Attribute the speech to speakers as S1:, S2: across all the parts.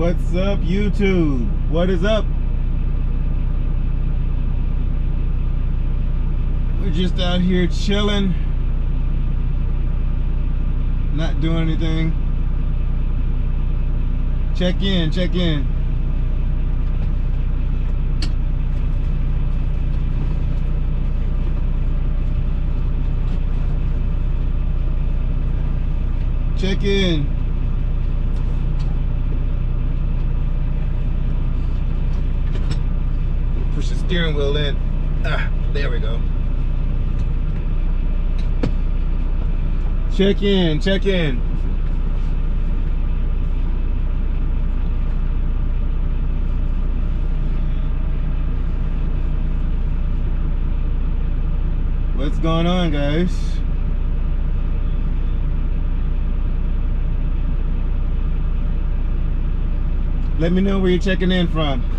S1: What's up, YouTube? What is up? We're just out here chilling, not doing anything. Check in, check in. Check in. Push the steering wheel in. Ah, there we go. Check in, check in. What's going on, guys? Let me know where you're checking in from.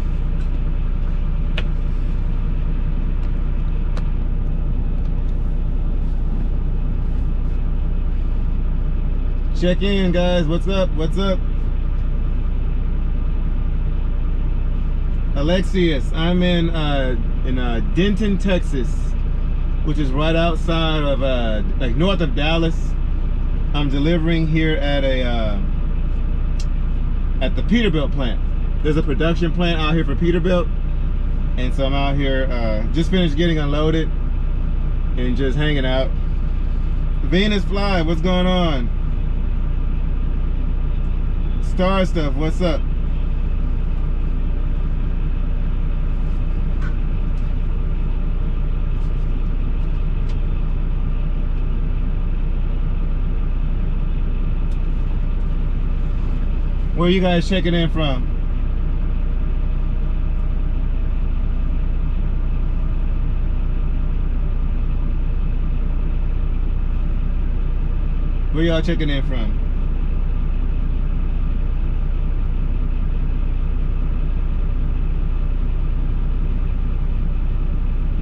S1: Check in, guys. What's up? What's up? Alexius, I'm in Dayton, Texas, which is right outside of like north of Dallas. I'm delivering here at the Peterbilt plant. There's a production plant out here for Peterbilt, and so I'm out here just finished getting unloaded and just hanging out. Venus Fly, what's going on? Star Stuff, what's up? Where are you guys checking in from? Where y'all checking in from?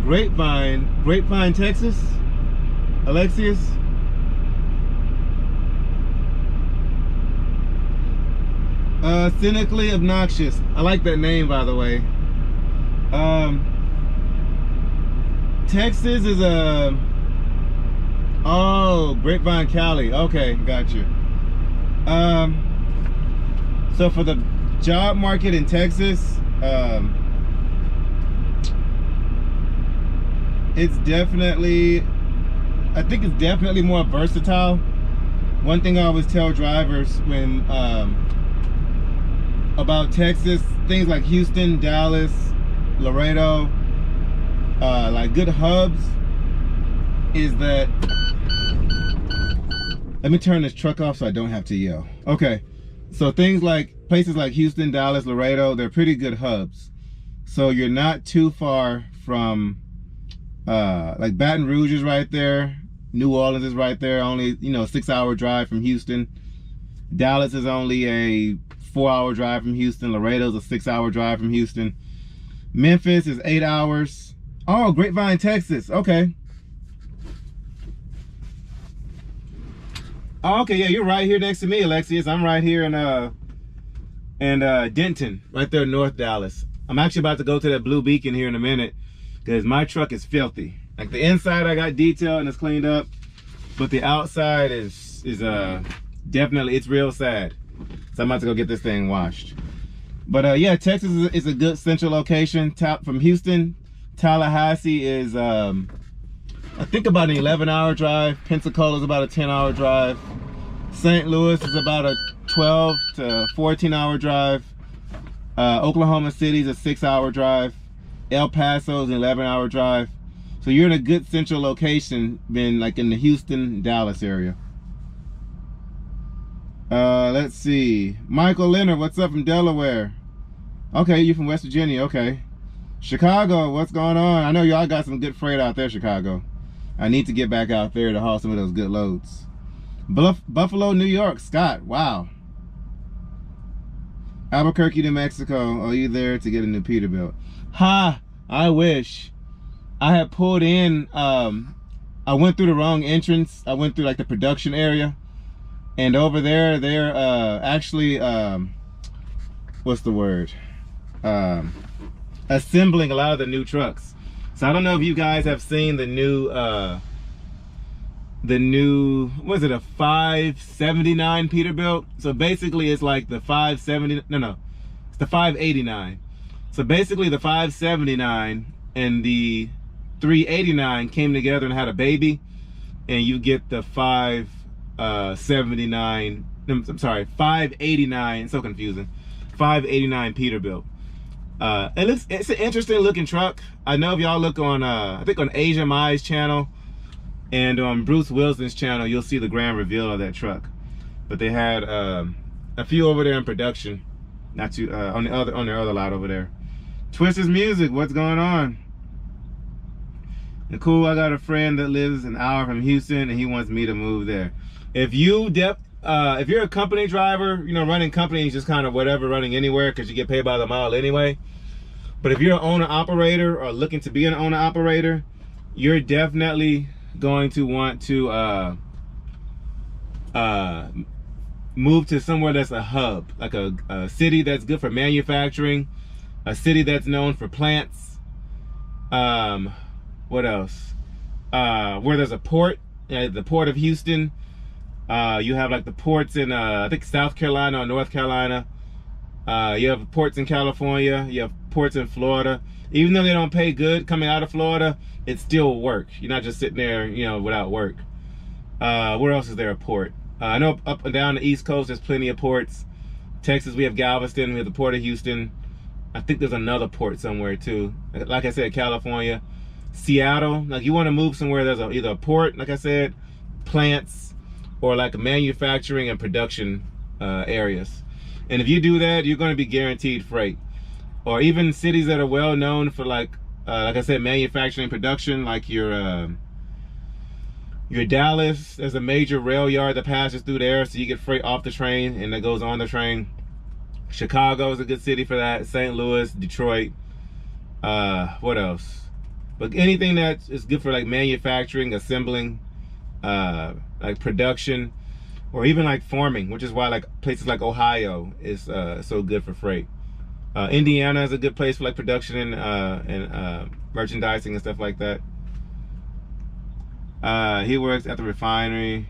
S1: Grapevine, Texas? Alexius? Cynically Obnoxious. I like that name, by the way. Texas is oh, Grapevine, Cali. Okay, got you. So for the job market in Texas, it's definitely, I think it's definitely more versatile. One thing I always tell drivers when about Texas, things like Houston, Dallas, Laredo, like good hubs, is that, let me turn this truck off so I don't have to yell. Okay, so things like places like Houston, Dallas, Laredo, they're pretty good hubs. So you're not too far from like Baton Rouge is right there, New Orleans is right there, only 6-hour drive from Houston. Dallas is only a 4-hour drive from Houston. Laredo's a 6-hour drive from Houston. Memphis is 8 hours. Oh, Grapevine, Texas. Okay. Oh, okay, yeah, you're right here next to me, Alexius. I'm right here in Denton, right there, North Dallas. I'm actually about to go to that Blue Beacon here in a minute because my truck is filthy. Like the inside I got detailed and it's cleaned up, but the outside is definitely, it's real sad. So I'm about to go get this thing washed. But yeah, Texas is a good central location. From Houston, Tallahassee is I think about an 11-hour drive. Pensacola is about a 10-hour drive. St. Louis is about a 12 to 14-hour drive. Oklahoma City is a 6-hour drive. El Paso is an 11-hour drive. So you're in a good central location, been like in the Houston, Dallas area. Let's see. Michael Leonard, what's up from Delaware? Okay, you from West Virginia, okay. Chicago, what's going on? I know y'all got some good freight out there, Chicago. I need to get back out there to haul some of those good loads. Buffalo, New York, Scott, wow. Albuquerque, New Mexico, are you there to get a new Peterbilt? Ha, I wish. I had pulled in, I went through the wrong entrance. I went through like the production area. And over there, they're actually what's the word? Assembling a lot of the new trucks. So I don't know if you guys have seen the new was it a 579 Peterbilt? So basically it's like the 570, it's the 589. So basically the 579 and the 389 came together and had a baby, and you get the 579, I'm sorry, 589, so confusing, 589 Peterbilt. It's an interesting looking truck. I know if y'all look on I think on Asia Mai's channel and on Bruce Wilson's channel, you'll see the grand reveal of that truck. But they had a few over there in production, not too on their other lot over there. Twister's Music, what's going on? And cool, I got a friend that lives an hour from Houston and he wants me to move there. If you're a company driver, you know, running companies just kind of whatever, running anywhere because you get paid by the mile anyway. But if you're an owner operator or looking to be an owner operator, you're definitely going to want to move to somewhere that's a hub, like a city that's good for manufacturing, a city that's known for plants. What else? Where there's a port, the port of Houston. You have like the ports in I think South Carolina or North Carolina. You have ports in California. You have ports in Florida. Even though they don't pay good coming out of Florida, it still work. You're not just sitting there, you know, without work. Where else is there a port? I know up and down the East Coast there's plenty of ports. Texas, we have Galveston. We have the port of Houston. I think there's another port somewhere too. Like I said, California. Seattle, like you want to move somewhere there's either a port, like I said, plants, or like a manufacturing and production areas. And if you do that, you're going to be guaranteed freight. Or even cities that are well known for like I said, manufacturing production, like your Dallas. There's a major rail yard that passes through there, so you get freight off the train and that goes on the train. Chicago is a good city for that. St. Louis, Detroit. What else? But anything that is good for like manufacturing, assembling, like production, or even like farming, which is why like places like Ohio is so good for freight. Indiana is a good place for like production and merchandising and stuff like that. He works at the refinery.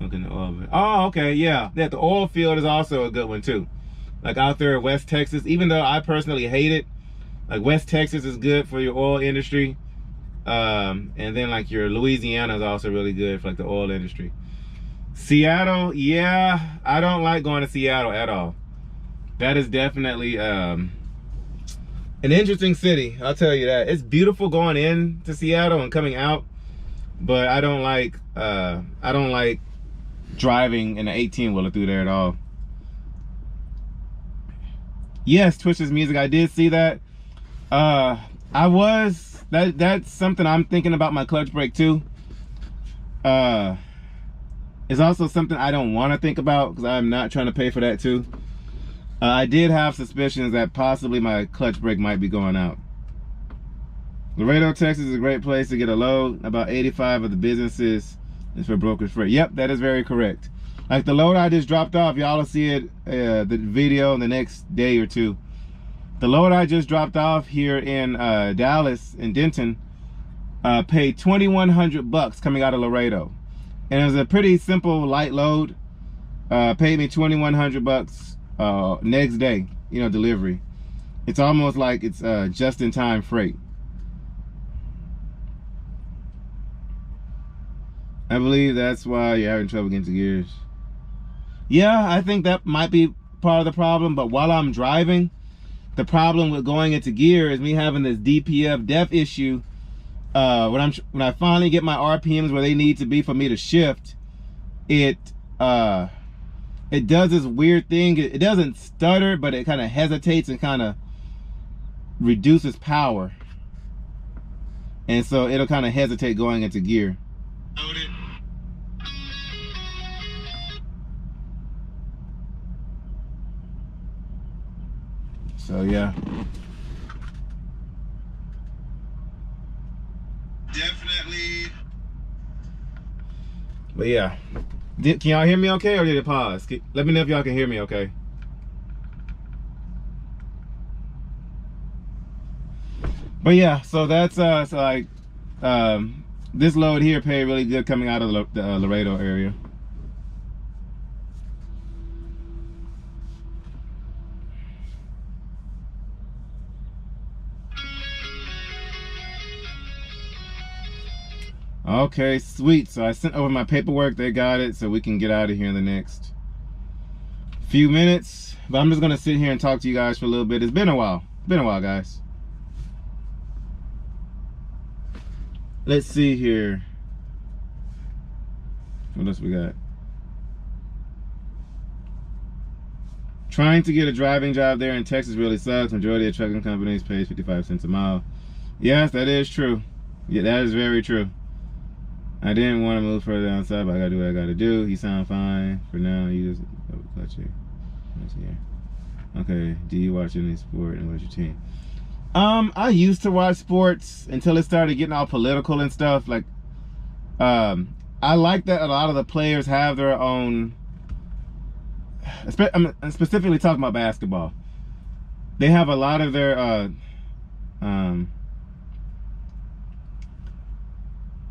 S1: Looking at oil. Oh, okay, yeah. The oil field is also a good one too. Like out there in West Texas, even though I personally hate it, like West Texas is good for your oil industry. And then like your Louisiana is also really good for like the oil industry. Seattle, yeah, I don't like going to Seattle at all. That is definitely an interesting city, I'll tell you that. It's beautiful going in to Seattle and coming out, but I don't like driving in an 18-wheeler through there at all. Yes, Twitch's Music, I did see that. That's something I'm thinking about, my clutch brake too. It's also something I don't want to think about because I'm not trying to pay for that too. I did have suspicions that possibly my clutch brake might be going out. Laredo, Texas is a great place to get a load. About 85 of the businesses is for brokerage freight. Yep, that is very correct. Like the load I just dropped off, y'all will see it, the video in the next day or two. The load I just dropped off here in Dallas, in Dayton, paid $2,100 coming out of Laredo. And it was a pretty simple, light load. Paid me $2,100 next day, you know, delivery. It's almost like it's just-in-time freight. I believe that's why you're having trouble getting to gears. Yeah, I think that might be part of the problem, but while I'm driving, the problem with going into gear is me having this DPF def issue. When I finally get my RPMs where they need to be for me to shift, it does this weird thing. It doesn't stutter, but it kind of hesitates and kind of reduces power. And so it'll kind of hesitate going into gear. So yeah. Definitely. But yeah. Can y'all hear me okay, or did it pause? Let me know if y'all can hear me okay. But yeah, so that's so like this load here paid really good coming out of the Laredo area. Okay, sweet. So I sent over my paperwork. They got it, so we can get out of here in the next few minutes. But I'm just gonna sit here and talk to you guys for a little bit. It's been a while. Been a while, guys. Let's see here. What else we got? Trying to get a driving job there in Texas really sucks. Majority of trucking companies pays 55 cents a mile. Yes, that is true. Yeah, that is very true. I didn't want to move further down south, but I gotta do what I gotta do. You sound fine for now. You just clutch here. Okay, do you watch any sport and what's your team? I used to watch sports until it started getting all political and stuff. Like, I like that a lot of the players have their own. I'm specifically talking about basketball. They have a lot of their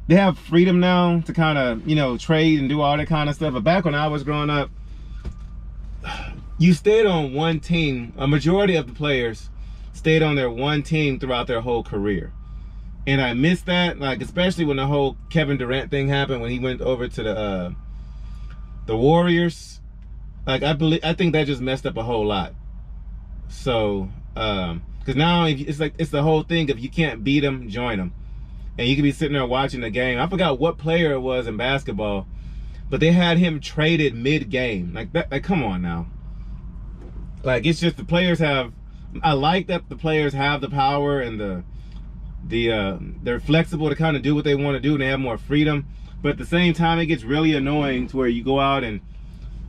S1: they have freedom now to kind of, you know, trade and do all that kind of stuff. But back when I was growing up, you stayed on one team. A majority of the players stayed on their one team throughout their whole career. And I miss that, like, especially when the whole Kevin Durant thing happened, when he went over to the Warriors. Like, I think that just messed up a whole lot. So, because now it's like, it's the whole thing of you can't beat them, join them. And you could be sitting there watching the game. I forgot what player it was in basketball, but they had him traded mid-game. Like, that, like, come on now. Like, it's just the players have, I like that the players have the power and they're flexible to kind of do what they want to do and they have more freedom. But at the same time, it gets really annoying to where you go out and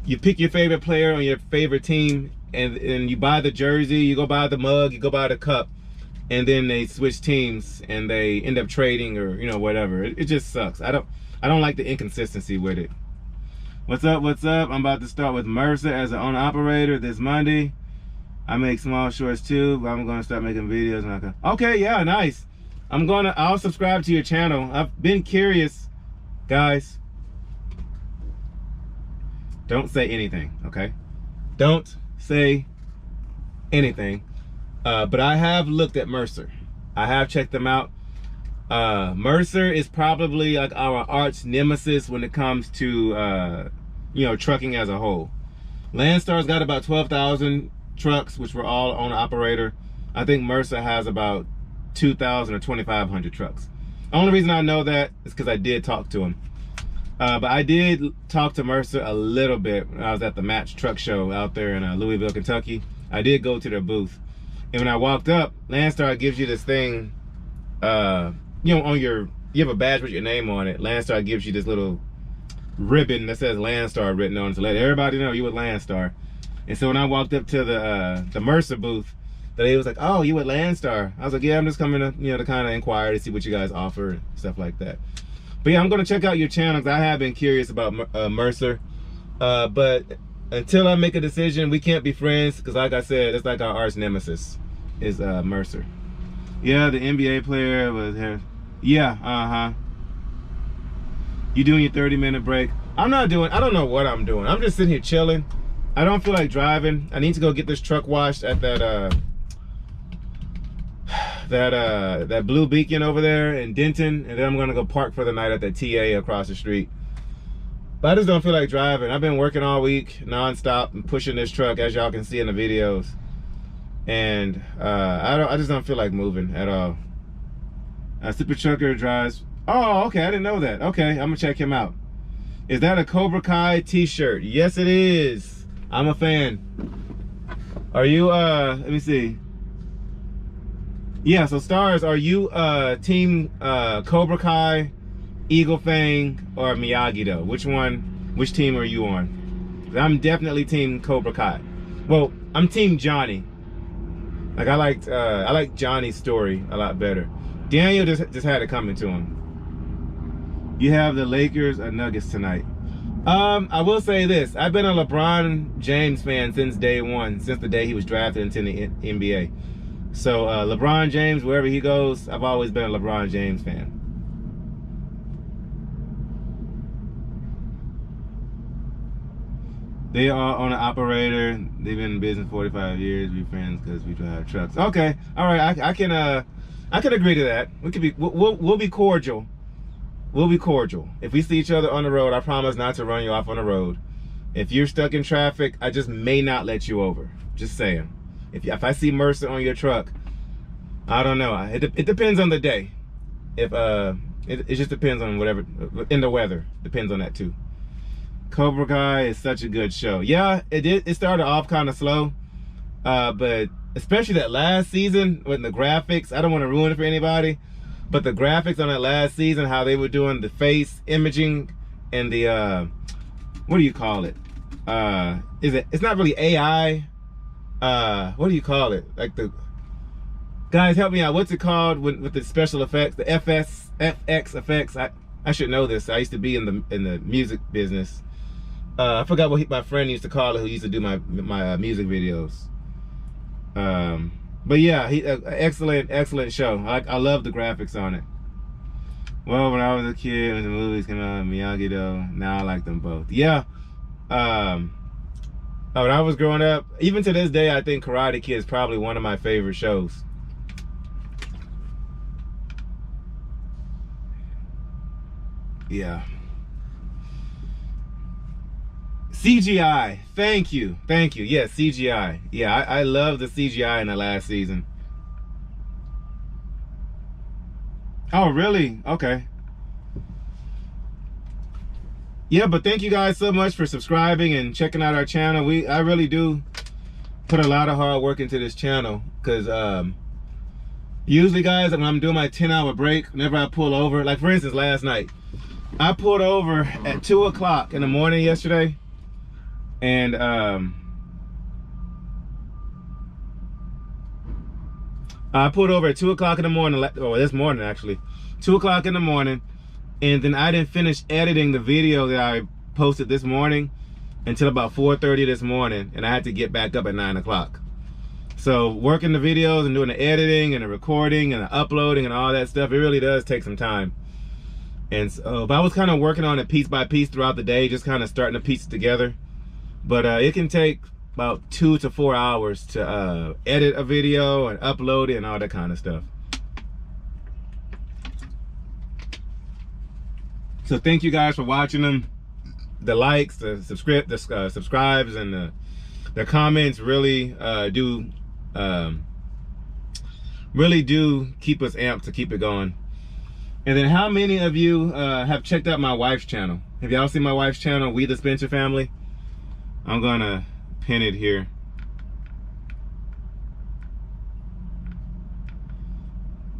S1: you pick your favorite player on your favorite team and you buy the jersey, you go buy the mug, you go buy the cup. And then they switch teams and they end up trading or, you know, whatever. It just sucks. I don't like the inconsistency with it. What's up? What's up? I'm about to start with Mercer as an owner operator this Monday. I make small shorts too, but I'm gonna start making videos. And okay, yeah, nice. I'll subscribe to your channel. I've been curious, guys. Don't say anything, okay? Don't say anything. But I have looked at Mercer. I have checked them out. Mercer is probably like our arch nemesis when it comes to, you know, trucking as a whole. Landstar's got about 12,000 trucks, which were all owner operator. I think Mercer has about 2,000 or 2,500 trucks. The only reason I know that is because I did talk to him. But I did talk to Mercer a little bit when I was at the Match Truck Show out there in Louisville, Kentucky. I did go to their booth. And when I walked up, Landstar gives you this thing, you know, on you have a badge with your name on it. Landstar gives you this little ribbon that says Landstar written on it to let everybody know you with Landstar. And so when I walked up to the Mercer booth, the lady was like, "Oh, you with Landstar?" I was like, "Yeah, I'm just coming to, you know, to kind of inquire to see what you guys offer and stuff like that." But yeah, I'm gonna check out your channel because I have been curious about Mercer. But until I make a decision, we can't be friends because, like I said, it's like our arch nemesis is Mercer. Yeah, the NBA player was here. Yeah, You doing your 30-minute break? I don't know what I'm doing. I'm just sitting here chilling. I don't feel like driving. I need to go get this truck washed at that Blue Beacon over there in Dayton, and then I'm gonna go park for the night at that TA across the street. But I just don't feel like driving. I've been working all week non-stop and pushing this truck, as y'all can see in the videos. And I just don't feel like moving at all. Super Trucker drives. Oh, okay, I didn't know that. Okay, I'm gonna check him out. Is that a Cobra Kai t-shirt? Yes, it is. I'm a fan. Are you, let me see. Yeah, so Stars, are you team Cobra Kai, Eagle Fang, or Miyagi though? Which team are you on? I'm definitely team Cobra Kai. Well, I'm team Johnny. Like I like Johnny's story a lot better. Daniel just had it coming to him. You have the Lakers or Nuggets tonight. I will say this. I've been a LeBron James fan since day one, since the day he was drafted into the NBA. So LeBron James, wherever he goes, I've always been a LeBron James fan. They are on an operator. They've been in business 45 years. We're friends because we drive trucks. Okay, all right. I can agree to that. We could be. We'll be cordial. We'll be cordial. If we see each other on the road, I promise not to run you off on the road. If you're stuck in traffic, I just may not let you over. Just saying. If I see Mercer on your truck, I don't know. It depends on the day. If it just depends on whatever in the weather. Depends on that too. Cobra Kai is such a good show. Yeah, it started off kind of slow, but especially that last season with the graphics. I don't want to ruin it for anybody, but the graphics on that last season, how they were doing the face imaging and the what do you call it? It's not really AI. What do you call it? Like the guys, help me out. What's it called with the special effects? The FX effects. I should know this. I used to be in the music business. I forgot what my friend used to call it, who used to do my music videos. But yeah, excellent show. I love the graphics on it. Well, when I was a kid, when the movies came out, Miyagi though, now I like them both. Yeah. When I was growing up, even to this day, I think Karate Kid is probably one of my favorite shows. Yeah. CGI, thank you. Yes, CGI. Yeah, I love the CGI in the last season. Oh, really? Okay. Yeah, but thank you guys so much for subscribing and checking out our channel. I really do put a lot of hard work into this channel, because usually, guys, when I'm doing my 10-hour break, whenever I pull over, like for instance, last night, I pulled over at 2 o'clock in the morning yesterday, and I pulled over at 2 o'clock in the morning, or this morning actually, 2 o'clock in the morning, and then I didn't finish editing the video that I posted this morning until about 4:30 this morning, and I had to get back up at 9 o'clock. So working the videos and doing the editing and the recording and the uploading and all that stuff, it really does take some time. And so I was kind of working on it piece by piece throughout the day, just kind of starting to piece it together. But it can take about 2 to 4 hours to edit a video and upload it and all that kind of stuff. So thank you guys for watching them. The likes, the subscribes, and the comments really do keep us amped to keep it going. And then how many of you have checked out my wife's channel? Have y'all seen my wife's channel, We the Spencer Family? I'm gonna pin it here.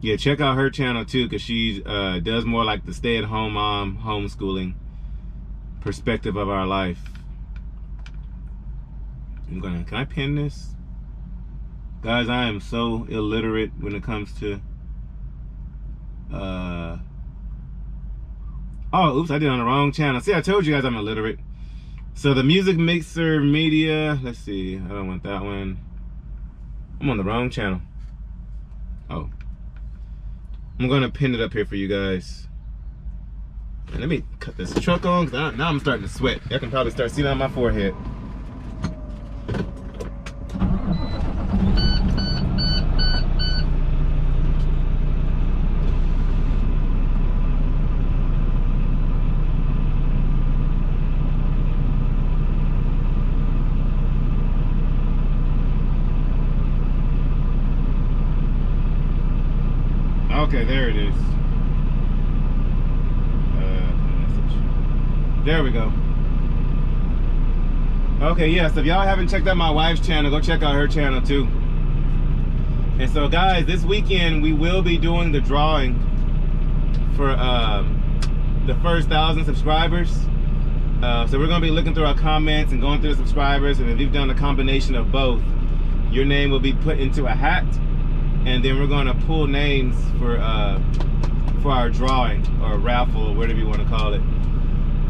S1: Yeah, check out her channel too, because she does more like the stay-at-home mom, homeschooling perspective of our life. Can I pin this? Guys, I am so illiterate when it comes to oh, oops, I did it on the wrong channel. See, I told you guys I'm illiterate. So the Music Mixer Media, let's see, I don't want that one. I'm on the wrong channel. Oh. I'm gonna pin it up here for you guys. And let me cut this truck on, because now I'm starting to sweat. I can probably start seeing it on my forehead. Okay, there it is. There we go. Okay, yeah, so if y'all haven't checked out my wife's channel, go check out her channel too. And so guys, this weekend we will be doing the drawing for the first 1,000 subscribers. So we're gonna be looking through our comments and going through the subscribers, and if you've done a combination of both, your name will be put into a hat, and then we're gonna pull names for our drawing or raffle or whatever you want to call it.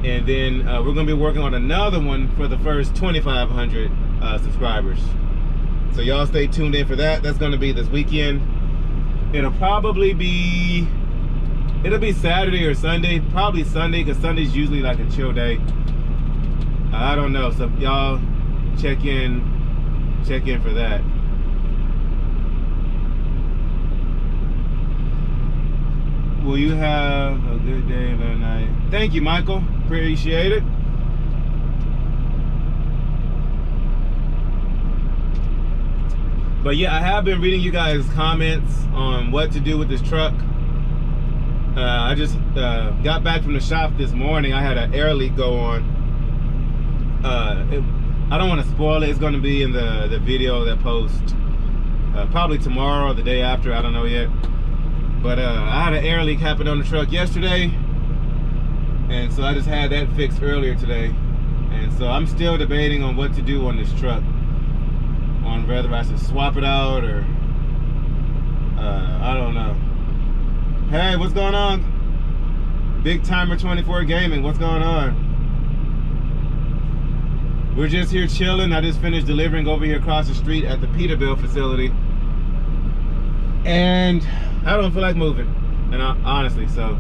S1: And then we're gonna be working on another one for the first 2,500 subscribers. So y'all stay tuned in for that. That's gonna be this weekend. It'll be Saturday or Sunday. Probably Sunday, because Sunday's usually like a chill day. I don't know. So y'all check in for that. Will you have a good day and a night? Thank you, Michael. Appreciate it. But yeah, I have been reading you guys' comments on what to do with this truck. I just got back from the shop this morning. I had an air leak go on. I don't want to spoil it. It's going to be in the video that post probably tomorrow or the day after. I don't know yet. But I had an air leak happen on the truck yesterday, and so I just had that fixed earlier today. And so I'm still debating on what to do on this truck, on whether I should swap it out or I don't know. Hey, what's going on? Big Timer 24 Gaming, what's going on? We're just here chilling. I just finished delivering over here across the street at the Peterbilt facility, and I don't feel like moving, and honestly, so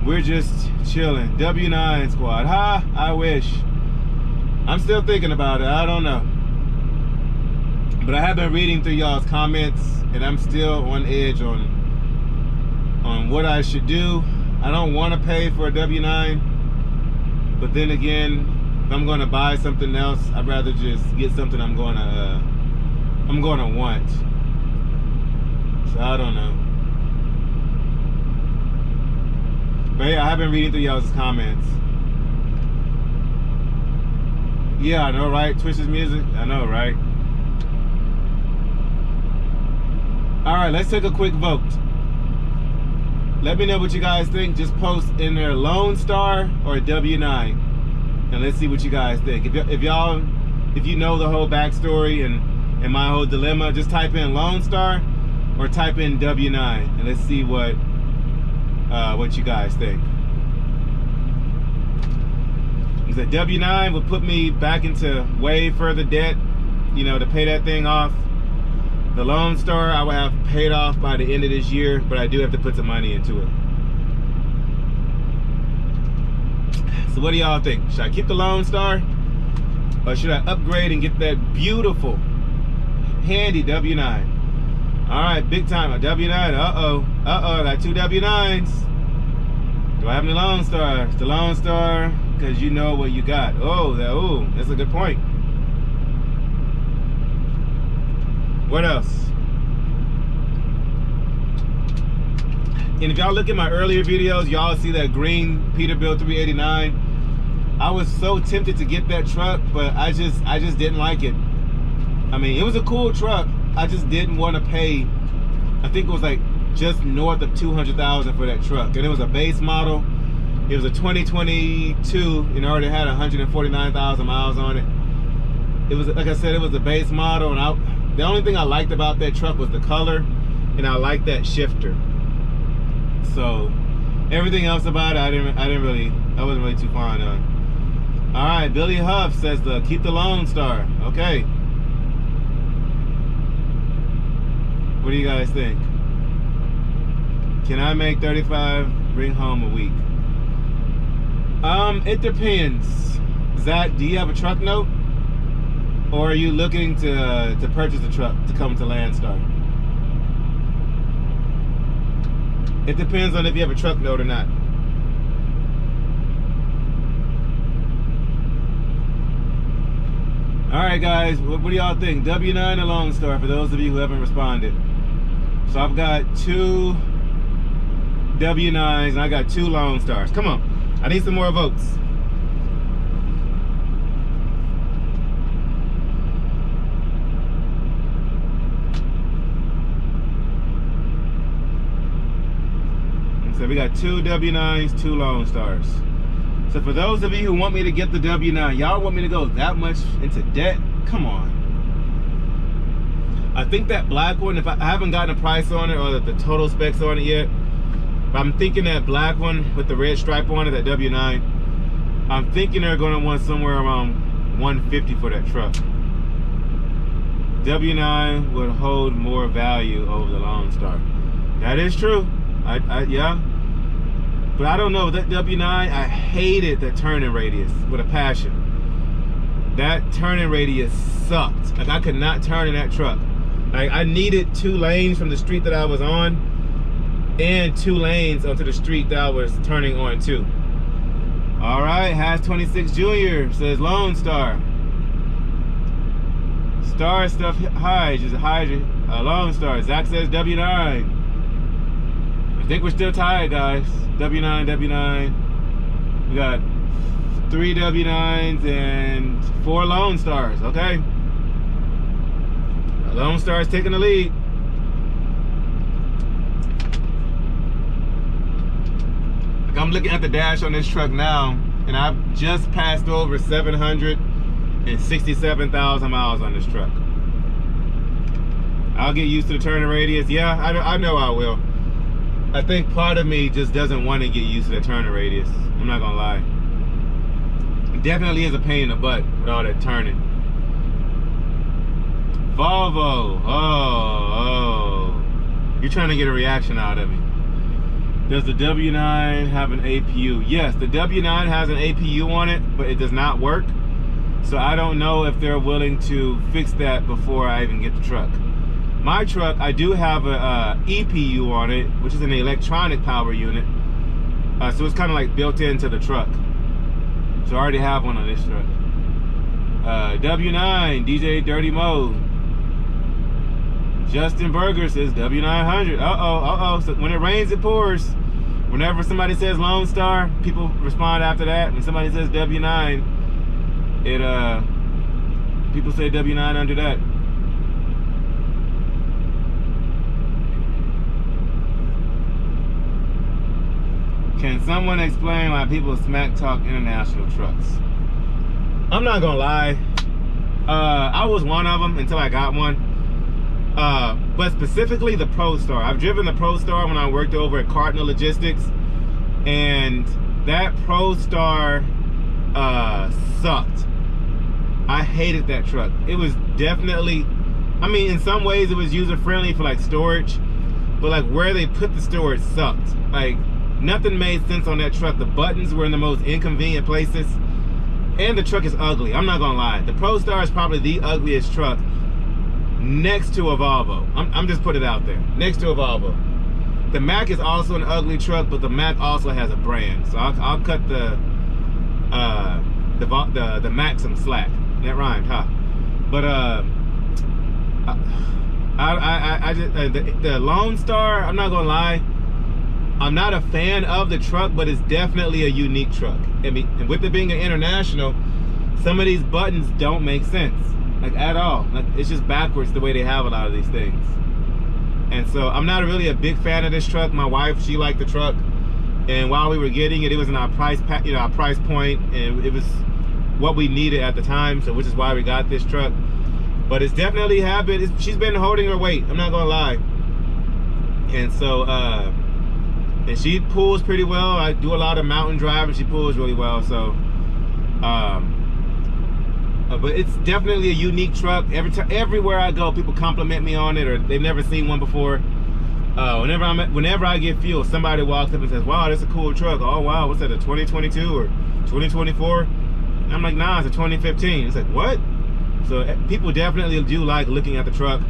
S1: we're just chilling. W9 squad, ha, I wish. I'm still thinking about it, I don't know. But I have been reading through y'all's comments, and I'm still on edge on what I should do. I don't want to pay for a W9, but then again, if I'm going to buy something else, I'd rather just get something I'm going to want. So I don't know. But yeah, I have been reading through y'all's comments. Yeah, I know, right? Twitch's music, I know, right? All right, let's take a quick vote. Let me know what you guys think. Just post in there Landstar or W9, and let's see what you guys think. If you know the whole backstory and my whole dilemma, just type in Landstar or type in W9, and let's see what you guys think. The W9 would put me back into way further debt, you know, to pay that thing off. The Landstar I will have paid off by the end of this year, but I do have to put some money into it. So what do y'all think? Should I keep the Landstar, or should I upgrade and get that beautiful, handy W9? All right, big time, a W9. Uh-oh, I got two W9s. Do I have any Landstar? It's the Landstar, because you know what you got. Oh, that's a good point. What else? And if y'all look at my earlier videos, y'all see that green Peterbilt 389. I was so tempted to get that truck, but I just didn't like it. I mean, it was a cool truck. I just didn't want to pay. I think it was like just north of $200,000 for that truck, and it was a base model. It was a 2022, and it already had 149,000 miles on it. It was, like I said, it was a base model, and the only thing I liked about that truck was the color, and I liked that shifter. So everything else about it, I wasn't really too fond of. All right, Billy Huff says keep the Landstar. Okay. What do you guys think? Can I make 35, bring home a week? It depends. Zach, do you have a truck note? Or are you looking to purchase a truck to come to Landstar? It depends on if you have a truck note or not. Alright guys, what do y'all think? W9 or Landstar, for those of you who haven't responded. So I've got two W9s and I got two Landstars. Come on, I need some more votes. So we got two W9s, two Landstars. So for those of you who want me to get the W9, y'all want me to go that much into debt? Come on. I think that black one, I haven't gotten a price on it or the total specs on it yet, but I'm thinking that black one with the red stripe on it, that W9, I'm thinking they're gonna want somewhere around $150 for that truck. W9 would hold more value over the Landstar. That is true. Yeah. But I don't know, that W9, I hated that turning radius with a passion. That turning radius sucked. Like, I could not turn in that truck. Like, I needed 2 lanes from the street that I was on and 2 lanes onto the street that I was turning on too. All right, Has 26 Jr. says Landstar. Star stuff high, just high, Landstar. Zach says W9. I think we're still tied, guys. W9, W9. We got 3 W9s and 4 Landstars, okay? Landstar is taking the lead. Like, I'm looking at the dash on this truck now, and I've just passed over 767,000 miles on this truck. I'll get used to the turning radius. Yeah, I know I will. I think part of me just doesn't want to get used to the turning radius. I'm not gonna lie. It definitely is a pain in the butt with all that turning. Volvo, oh, you're trying to get a reaction out of me. Does the W9 have an APU? Yes, the W9 has an APU on it, but it does not work. So I don't know if they're willing to fix that before I even get the truck. My truck, I do have a EPU on it, which is an electronic power unit. So it's kind of like built into the truck. So I already have one on this truck. W9, DJ Dirty Mo. Justin Berger says W900. Uh-oh. So when it rains, it pours. Whenever somebody says Landstar, people respond after that. When somebody says W9, people say W9 under that. Can someone explain why people smack talk international trucks? I'm not gonna lie. I was one of them until I got one. But specifically the ProStar. I've driven the ProStar when I worked over at Cardinal Logistics, and that ProStar sucked. I hated that truck. It was definitely, I mean, in some ways it was user friendly for like storage, but like where they put the storage sucked. Like, nothing made sense on that truck. The buttons were in the most inconvenient places, and the truck is ugly. I'm not gonna lie. The ProStar is probably the ugliest truck next to a Volvo. I'm just putting it out there. Next to a Volvo. The Mac is also an ugly truck, but the Mac also has a brand. So I'll cut the Mac some slack. That rhymed, huh? But the Landstar, I'm not gonna lie, I'm not a fan of the truck, but it's definitely a unique truck. I mean, and with it being an international, some of these buttons don't make sense, like at all. Like, it's just backwards the way they have a lot of these things. And so I'm not really a big fan of this truck. My wife, she liked the truck, and while we were getting it, it was in our price point, and it was what we needed at the time, so which is why we got this truck. But it's definitely she's been holding her weight, I'm not gonna lie. And so and she pulls pretty well. I do a lot of mountain driving. She pulls really well. So but it's definitely a unique truck. Everywhere I go, people compliment me on it, or they've never seen one before. Whenever I get fuel, somebody walks up and says, wow, that's a cool truck. Oh wow, what's that, a 2022 or 2024? I'm like, nah, it's a 2015. It's like, what? So people definitely do like looking at the truck.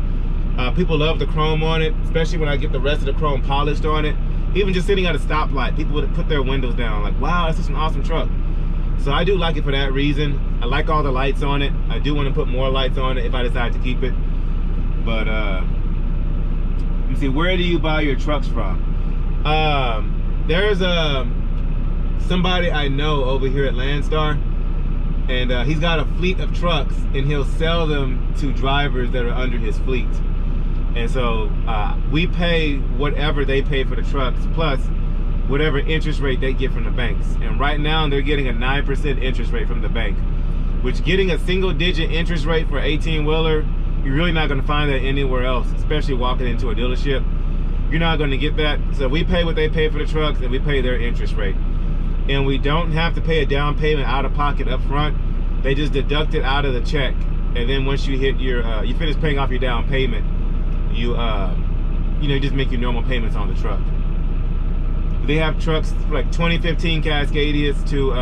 S1: People love the chrome on it, especially when I get the rest of the chrome polished on it. Even just sitting at a stoplight, people would put their windows down, like, wow, that's just an awesome truck. So I do like it for that reason. I like all the lights on it. I do want to put more lights on it if I decide to keep it. But let me see, where do you buy your trucks from? There's somebody I know over here at Landstar, and he's got a fleet of trucks, and he'll sell them to drivers that are under his fleet. And so we pay whatever they pay for the trucks, plus whatever interest rate they get from the banks. And right now they're getting a 9% interest rate from the bank, which, getting a single digit interest rate for 18-wheeler, you're really not going to find that anywhere else, especially walking into a dealership. You're not going to get that. So we pay what they pay for the trucks, and we pay their interest rate. And we don't have to pay a down payment out of pocket up front. They just deduct it out of the check and then once you hit your you finish paying off your down payment, you you just make your normal payments on the truck. They have trucks like 2015 Cascadias to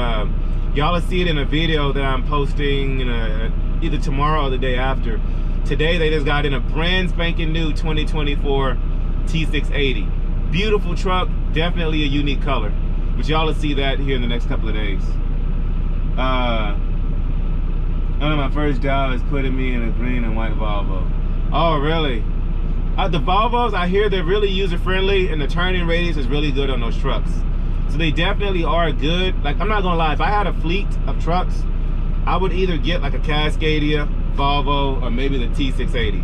S1: y'all will see it in a video that I'm posting either tomorrow or the day after. Today they just got in a brand spanking new 2024 T680. Beautiful truck, definitely a unique color, but y'all will see that here in the next couple of days. One of my first jobs is putting me in a green and white Volvo. Oh, really? The Volvos, I hear they're really user-friendly, and the turning radius is really good on those trucks. So they definitely are good. Like, I'm not gonna lie, if I had a fleet of trucks, I would either get like a Cascadia, Volvo, or maybe the T680,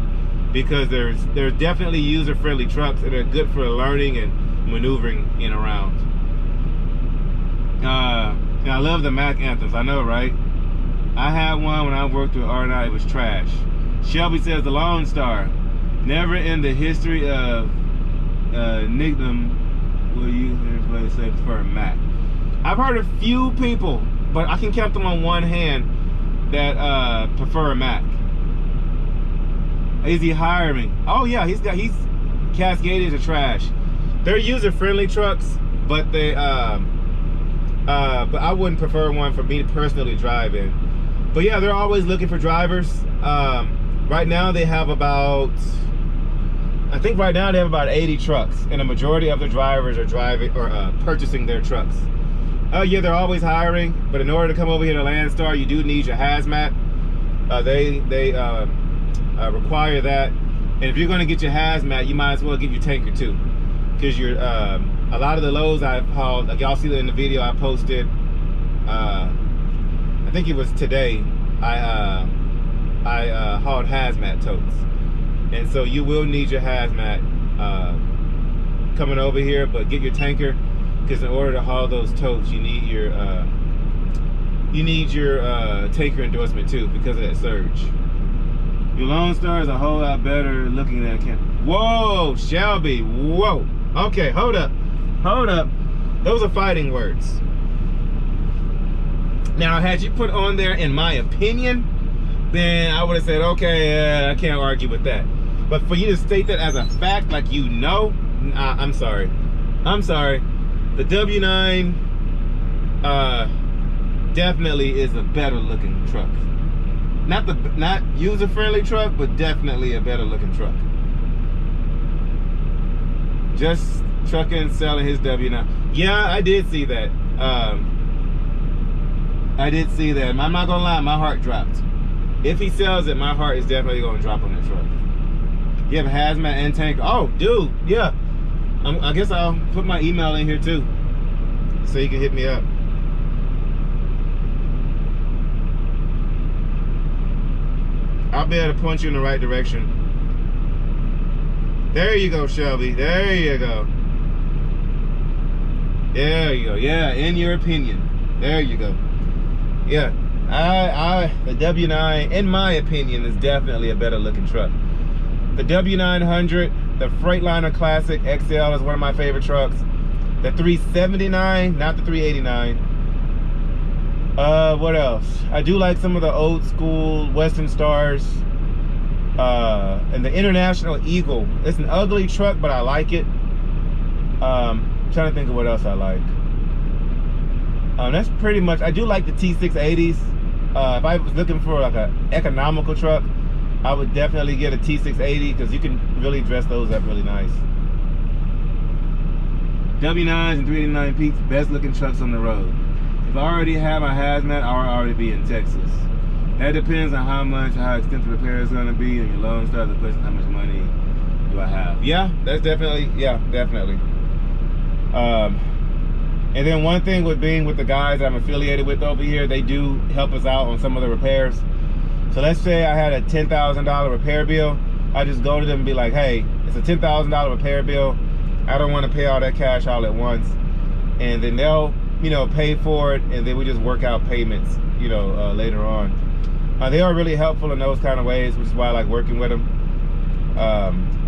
S1: because there's definitely user-friendly trucks that are good for learning and maneuvering in around. And I love the Mac anthems, I know, right? I had one when I worked with R&I, it was trash. Shelby says the Landstar. Never in the history of Nicknam will you hear say prefer Mac. I've heard a few people, but I can count them on one hand, that prefer a Mac. Is he hiring? Oh yeah, he's Cascadias are trash. They're user-friendly trucks, but they but I wouldn't prefer one for me to personally drive in. But yeah, they're always looking for drivers. Right now they have about, I think right now they have about 80 trucks, and a majority of the drivers are driving or purchasing their trucks. Yeah, they're always hiring, but in order to come over here to Landstar, you do need your hazmat. They require that, and if you're going to get your hazmat, you might as well get your tanker too, because you're a lot of the loads I've hauled, like y'all see that in the video I posted. I think it was today. I hauled hazmat totes, and so you will need your hazmat coming over here, but get your tanker, because in order to haul those totes, you need your tanker endorsement too, because of that surge. Your Lone Star is a whole lot better looking than a camp. Whoa, Shelby, whoa. Okay, hold up. Those are fighting words. Now, had you put on there, in my opinion, then I would have said, okay, I can't argue with that. But for you to state that as a fact, like you know, I'm sorry. The W9 definitely is a better looking truck. Not user-friendly truck, but definitely a better looking truck. Just trucking, selling his W9. Yeah, I did see that. I did see that. I'm not gonna lie, my heart dropped. If he sells it, my heart is definitely gonna drop on that truck. You have a hazmat and tanker. Oh, dude, yeah. I guess I'll put my email in here too, so you can hit me up. I'll be able to point you in the right direction. There you go, Shelby. There you go. There you go. Yeah, in your opinion. There you go. Yeah, the W9, in my opinion, is definitely a better looking truck. The W900, the Freightliner Classic XL is one of my favorite trucks. The 379, not the 389. What else? I do like some of the old school Western Stars. And the International Eagle. It's an ugly truck, but I like it. I'm trying to think of what else I like. That's pretty much. I do like the T680s. If I was looking for like an economical truck, I would definitely get a T680, because you can really dress those up really nice. W9s and 389 Peaks, best looking trucks on the road. If I already have my hazmat, I'll already be in Texas. That depends on how extensive the repair is going to be, and your Lone Star, the question, how much money do I have? Yeah, that's definitely, yeah, definitely. And then one thing with being with the guys that I'm affiliated with over here, they do help us out on some of the repairs. So let's say I had a $10,000 repair bill. I just go to them and be like, hey, it's a $10,000 repair bill. I don't want to pay all that cash all at once. And then they'll, pay for it, and then we just work out payments, later on. They are really helpful in those kind of ways, which is why I like working with them.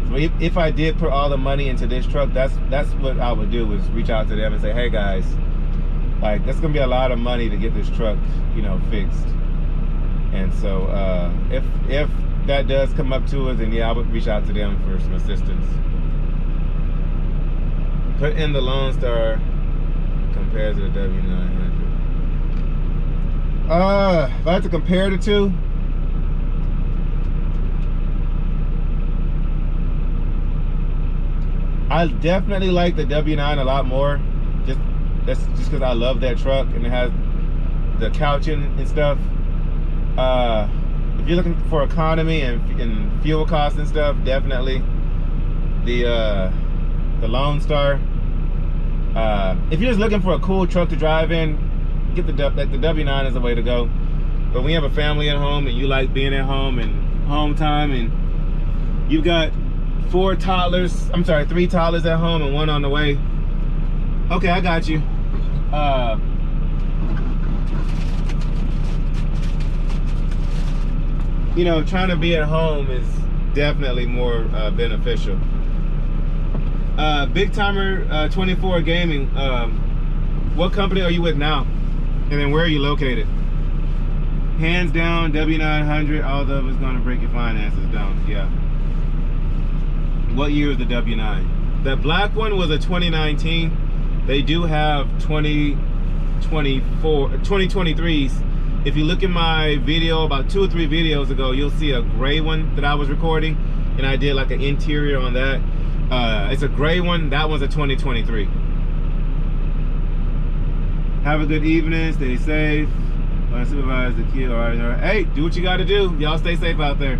S1: So if I did put all the money into this truck, that's what I would do, is reach out to them and say, hey guys, like, that's gonna be a lot of money to get this truck, fixed. And so if that does come up to us, then yeah, I would reach out to them for some assistance. Put in the Landstar compared to the W900. If I had to compare the two, I definitely like the W9 a lot more. That's just because I love that truck, and it has the couching and stuff. If you're looking for economy and fuel costs and stuff, definitely the Landstar. If you're just looking for a cool truck to drive in, get the W9 is the way to go. But when you have a family at home and you like being at home and home time, and you've got 3 toddlers at home and 1 on the way. Okay, I got you. You know, trying to be at home is definitely more beneficial. Big Timer 24 Gaming, what company are you with now? And then where are you located? Hands down, W900, although it's gonna break your finances down, yeah. What year is the W9? The black one was a 2019. They do have 2023s. If you look at my video about 2 or 3 videos ago, you'll see a gray one that I was recording, and I did like an interior on that. It's a gray one. That one's a 2023. Have a good evening. Stay safe. Supervise the kid. All right. Hey, do what you got to do. Y'all stay safe out there.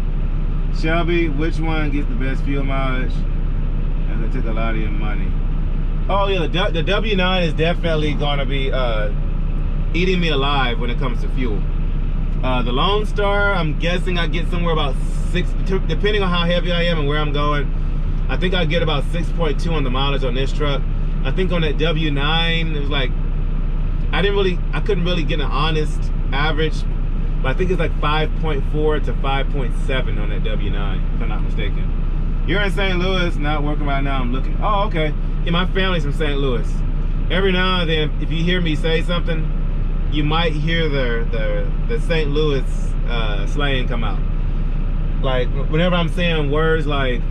S1: Shelby, which one gets the best fuel mileage? And they took a lot of your money. Oh yeah, the W9 is definitely gonna be eating me alive when it comes to fuel. The Landstar, I'm guessing I get somewhere about 6, depending on how heavy I am and where I'm going. I think I get about 6.2 on the mileage on this truck. I think on that W9, it was like, I couldn't really get an honest average, but I think it's like 5.4 to 5.7 on that W9, if I'm not mistaken. You're in St. Louis, not working right now, I'm looking. Oh, okay. Yeah, my family's from St. Louis. Every now and then, if you hear me say something, you might hear the St. Louis slang come out. Like, whenever I'm saying words like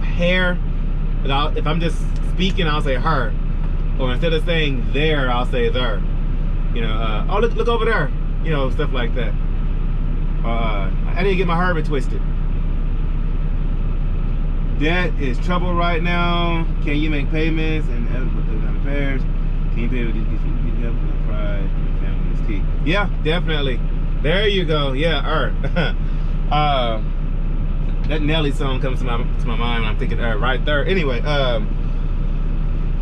S1: hair, if I'm just speaking, I'll say her. Or instead of saying there, I'll say there. You know, oh, look over there. You know, stuff like that. I didn't get my Herbert twisted. Debt is trouble right now. Can you make payments and repairs? Can you pay with these help with pride and family is key? Yeah, definitely. There you go. Yeah, that Nelly song comes to my mind when I'm thinking right there. Anyway,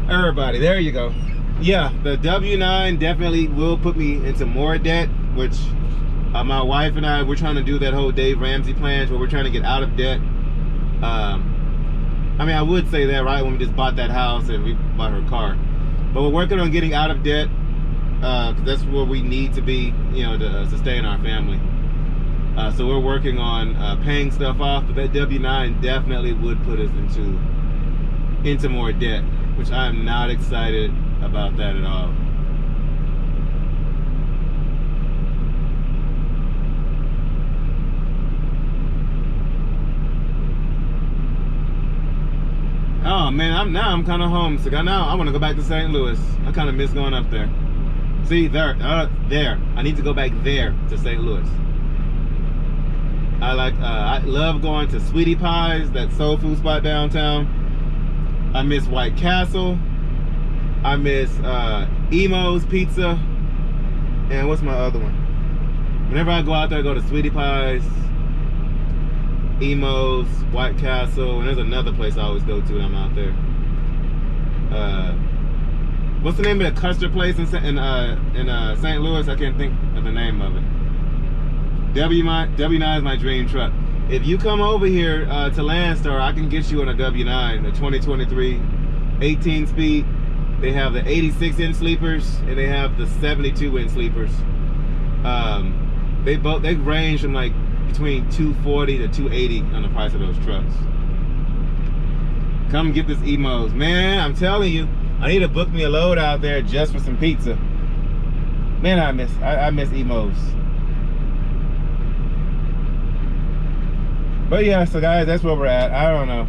S1: everybody, there you go. Yeah, the W9 definitely will put me into more debt, which my wife and I, we're trying to do that whole Dave Ramsey plan where we're trying to get out of debt. I mean, I would say that right when we just bought that house and we bought her car, but we're working on getting out of debt because that's where we need to be, you know, to sustain our family. So we're working on paying stuff off, but that W9 definitely would put us into more debt, which I am not excited about that at all. Oh man, I'm kind of homesick. I want to go back to St. Louis. I kind of miss going up there. See, there. I need to go back there to St. Louis. I love going to Sweetie Pies, that soul food spot downtown. I miss White Castle. I miss Emo's Pizza. And what's my other one? Whenever I go out there, I go to Sweetie Pies, Emo's, White Castle, and there's another place I always go to when I'm out there. What's the name of that custard place in St. Louis? I can't think of the name of it. W9 is my dream truck. If you come over here to Landstar, I can get you on a W9, the 2023 18 speed. They have the 86-inch sleepers and they have the 72-inch sleepers. They range from like between $240 to $280 on the price of those trucks. Come get this Emo's. Man, I'm telling you, I need to book me a load out there just for some pizza. Man, I miss Emo's. But yeah, so guys, that's where we're at. I don't know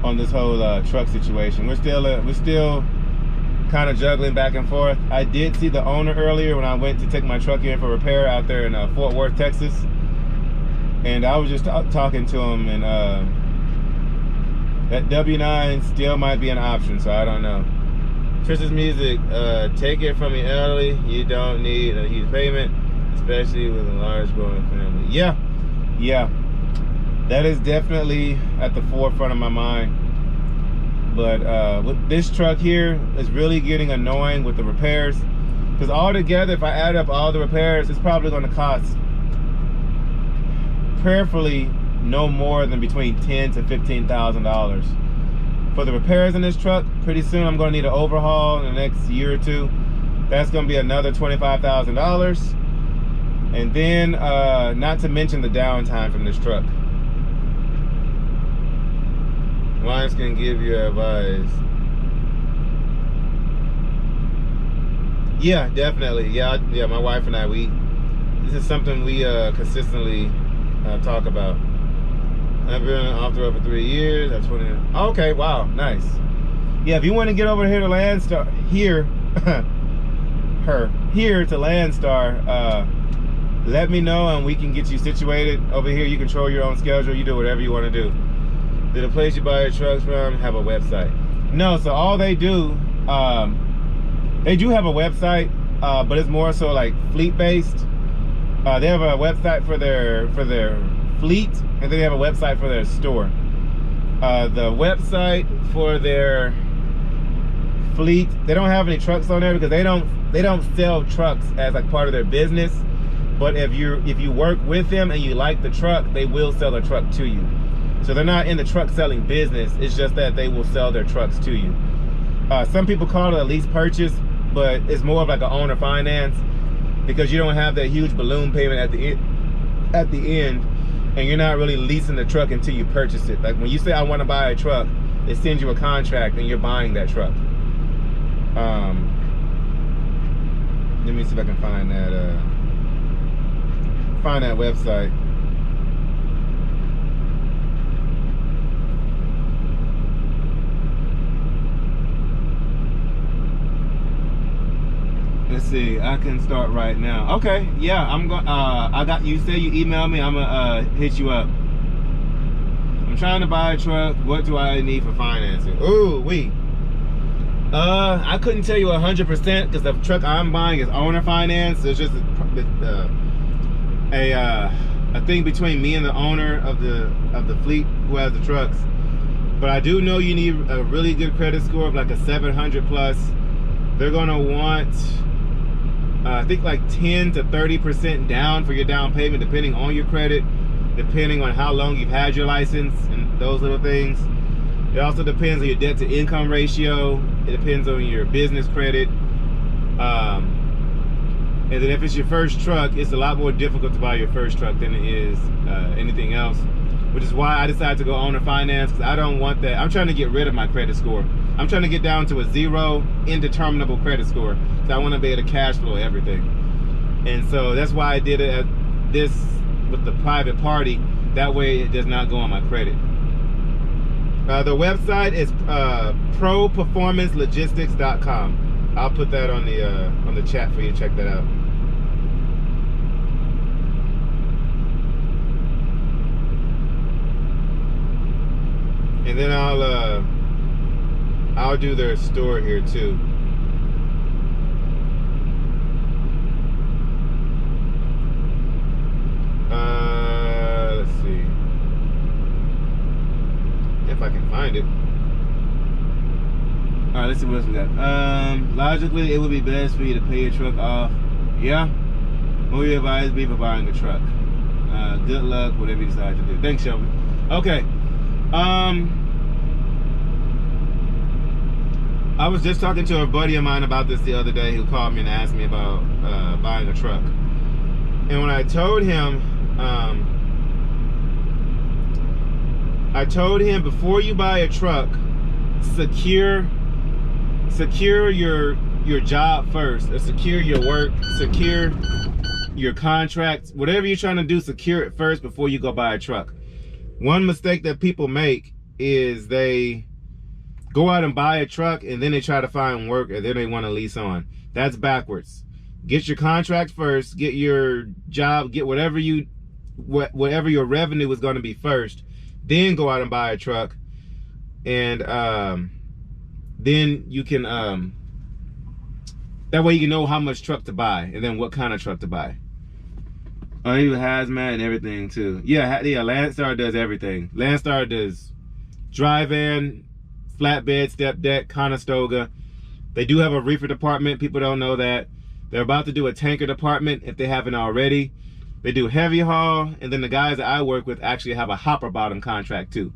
S1: on this whole truck situation. We're still kind of juggling back and forth. I did see the owner earlier when I went to take my truck in for repair out there in Fort Worth, Texas, and I was just talking to him, and that W9 still might be an option, so I don't know. Trish's Music, take it from the elderly. You don't need a huge payment, especially with a large growing family. Yeah, that is definitely at the forefront of my mind. But with this truck here, it's really getting annoying with the repairs, because altogether, if I add up all the repairs, it's probably going to cost prayerfully no more than between $10,000 to $15,000 for the repairs in this truck. Pretty soon I'm going to need an overhaul in the next year or two. That's going to be another $25,000, and then not to mention the downtime from this truck. Wives can give you advice. Yeah, definitely. Yeah, my wife and I, this is something we consistently talk about. I've been off the road for 3 years. That's 20. Okay, wow, nice. Yeah, if you want to get over here to Landstar, here to Landstar, let me know and we can get you situated over here. You control your own schedule. You do whatever you want to do. Do the place you buy your trucks from have a website? No, so all they do, they do have a website, but it's more so like fleet based. They have a website for their fleet, and then they have a website for their store. The website for their fleet, they don't have any trucks on there because they don't sell trucks as like part of their business. But if you work with them and you like the truck, they will sell the truck to you. So they're not in the truck selling business. It's just that they will sell their trucks to you. Some people call it a lease purchase, but it's more of like an owner finance, because you don't have that huge balloon payment at the end, and you're not really leasing the truck until you purchase it. Like when you say I want to buy a truck, they send you a contract and you're buying that truck. Let me see if I can find that website. Let's see, I can start right now. Okay, yeah, I'm going. You said you emailed me. I'm gonna hit you up. I'm trying to buy a truck. What do I need for financing? Ooh, I couldn't tell you 100% because the truck I'm buying is owner finance. It's just a thing between me and the owner of the fleet who has the trucks. But I do know you need a really good credit score of like a 700 plus. They're gonna want, I think like 10 to 30% down for your down payment, depending on your credit, depending on how long you've had your license and those little things. It also depends on your debt to income ratio. It depends on your business credit. And then if it's your first truck, it's a lot more difficult to buy your first truck than it is anything else, which is why I decided to go owner finance, because I don't want that. I'm trying to get rid of my credit score. I'm trying to get down to a 0 indeterminable credit score, because I want to be able to cash flow everything. And so that's why I did it at this with the private party. That way it does not go on my credit. The website is properformancelogistics.com. I'll put that on the chat for you to check that out. And then I'll do their store here too. Let's see if I can find it. All right, let's see what else we got. Logically, it would be best for you to pay your truck off. Yeah. What would you advise me for buying a truck? Good luck, whatever you decide to do. Thanks, Shelby. Okay. I was just talking to a buddy of mine about this the other day, who called me and asked me about buying a truck. And when I told him, before you buy a truck, secure your job first, or secure your work, secure your contract, whatever you're trying to do, secure it first before you go buy a truck. One mistake that people make is they go out and buy a truck and then they try to find work and then they want to lease on. That's backwards. Get your contract first, get your job, get whatever your revenue is going to be first, then go out and buy a truck, and then you can that way you can know how much truck to buy and then what kind of truck to buy. Oh, even hazmat and everything too. Yeah, Landstar does everything. Landstar does dry van, flatbed, step deck, Conestoga. They do have a reefer department. People don't know that. They're about to do a tanker department if they haven't already. They do heavy haul, and then the guys that I work with actually have a hopper bottom contract too.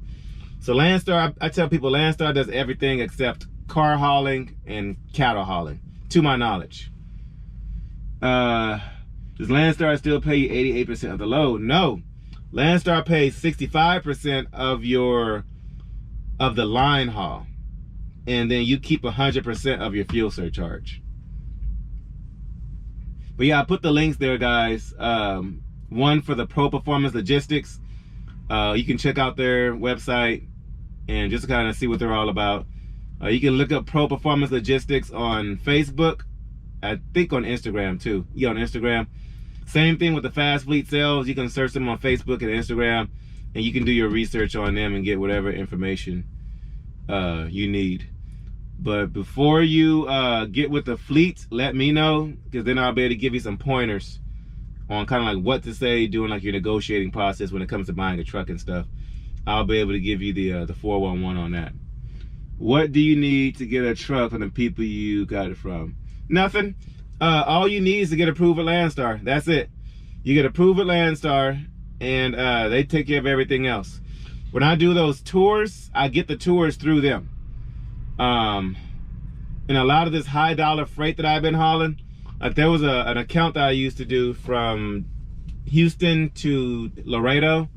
S1: So Landstar, I tell people Landstar does everything except car hauling and cattle hauling, to my knowledge. Does Landstar still pay you 88% of the load? No. Landstar pays 65% of the line haul, and then you keep 100% of your fuel surcharge. But yeah, I put the links there, guys. One for the Pro Performance Logistics. You can check out their website and just kind of see what they're all about. You can look up Pro Performance Logistics on Facebook. I think on Instagram too. Yeah, on Instagram. Same thing with the Fast Fleet Sales. You can search them on Facebook and Instagram, and you can do your research on them and get whatever information you need. But before you get with the fleet, let me know, because then I'll be able to give you some pointers on kind of like what to say during like your negotiating process when it comes to buying a truck and stuff. I'll be able to give you the 411 on that. What do you need to get a truck from the people you got it from? Nothing. All you need is to get approved at Landstar. That's it. You get approved at Landstar, and they take care of everything else. When I do those tours, I get the tours through them. And a lot of this high dollar freight that I've been hauling, like there was an account that I used to do from Houston to Laredo.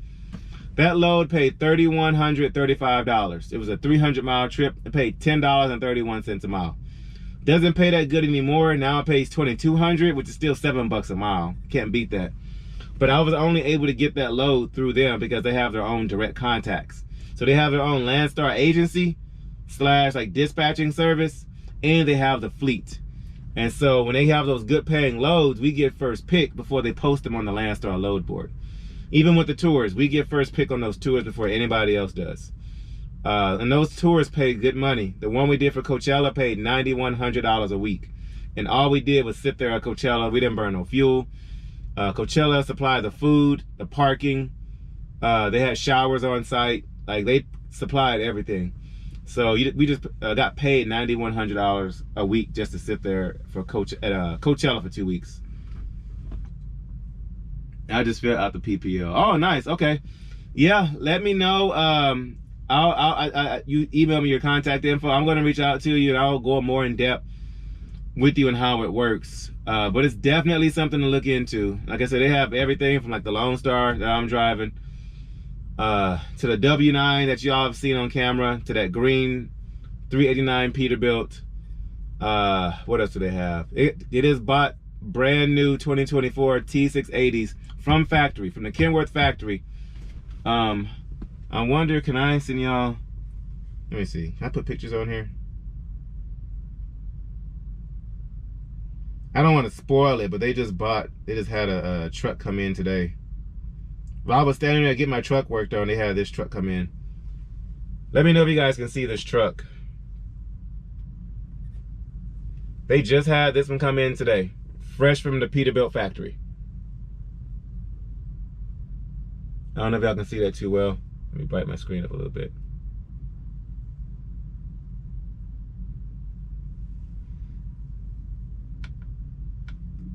S1: That load paid $3,135. It was a 300-mile trip. It paid $10.31 a mile. Doesn't pay that good anymore. Now it pays $2,200, which is still $7 a mile. Can't beat that. But I was only able to get that load through them because they have their own direct contacts. So they have their own Landstar agency / like dispatching service, and they have the fleet. And so when they have those good paying loads, we get first pick before they post them on the Landstar load board. Even with the tours, we get first pick on those tours before anybody else does. And those tours pay good money. The one we did for Coachella paid $9,100 a week. And all we did was sit there at Coachella. We didn't burn no fuel. Coachella supplied the food, the parking. They had showers on site. Like, they supplied everything. So we just got paid $9,100 a week just to sit there for Coachella for 2 weeks. I just filled out the PPL. Oh, nice. Okay. Yeah, let me know. You email me your contact info. I'm going to reach out to you, and I'll go more in depth with you and how it works. But it's definitely something to look into. Like I said, they have everything from like the Lone Star that I'm driving, to the W9 that y'all have seen on camera, to that green 389 Peterbilt. What else do they have? It is bought brand new 2024 T680s from factory, from the Kenworth factory. I wonder, can I send y'all, let me see, can I put pictures on here? I don't want to spoil it, but they just had a truck come in today. While I was standing there getting my truck worked on, they had this truck come in. Let me know if you guys can see this truck. They just had this one come in today, fresh from the Peterbilt factory. I don't know if y'all can see that too well. Let me brighten my screen up a little bit.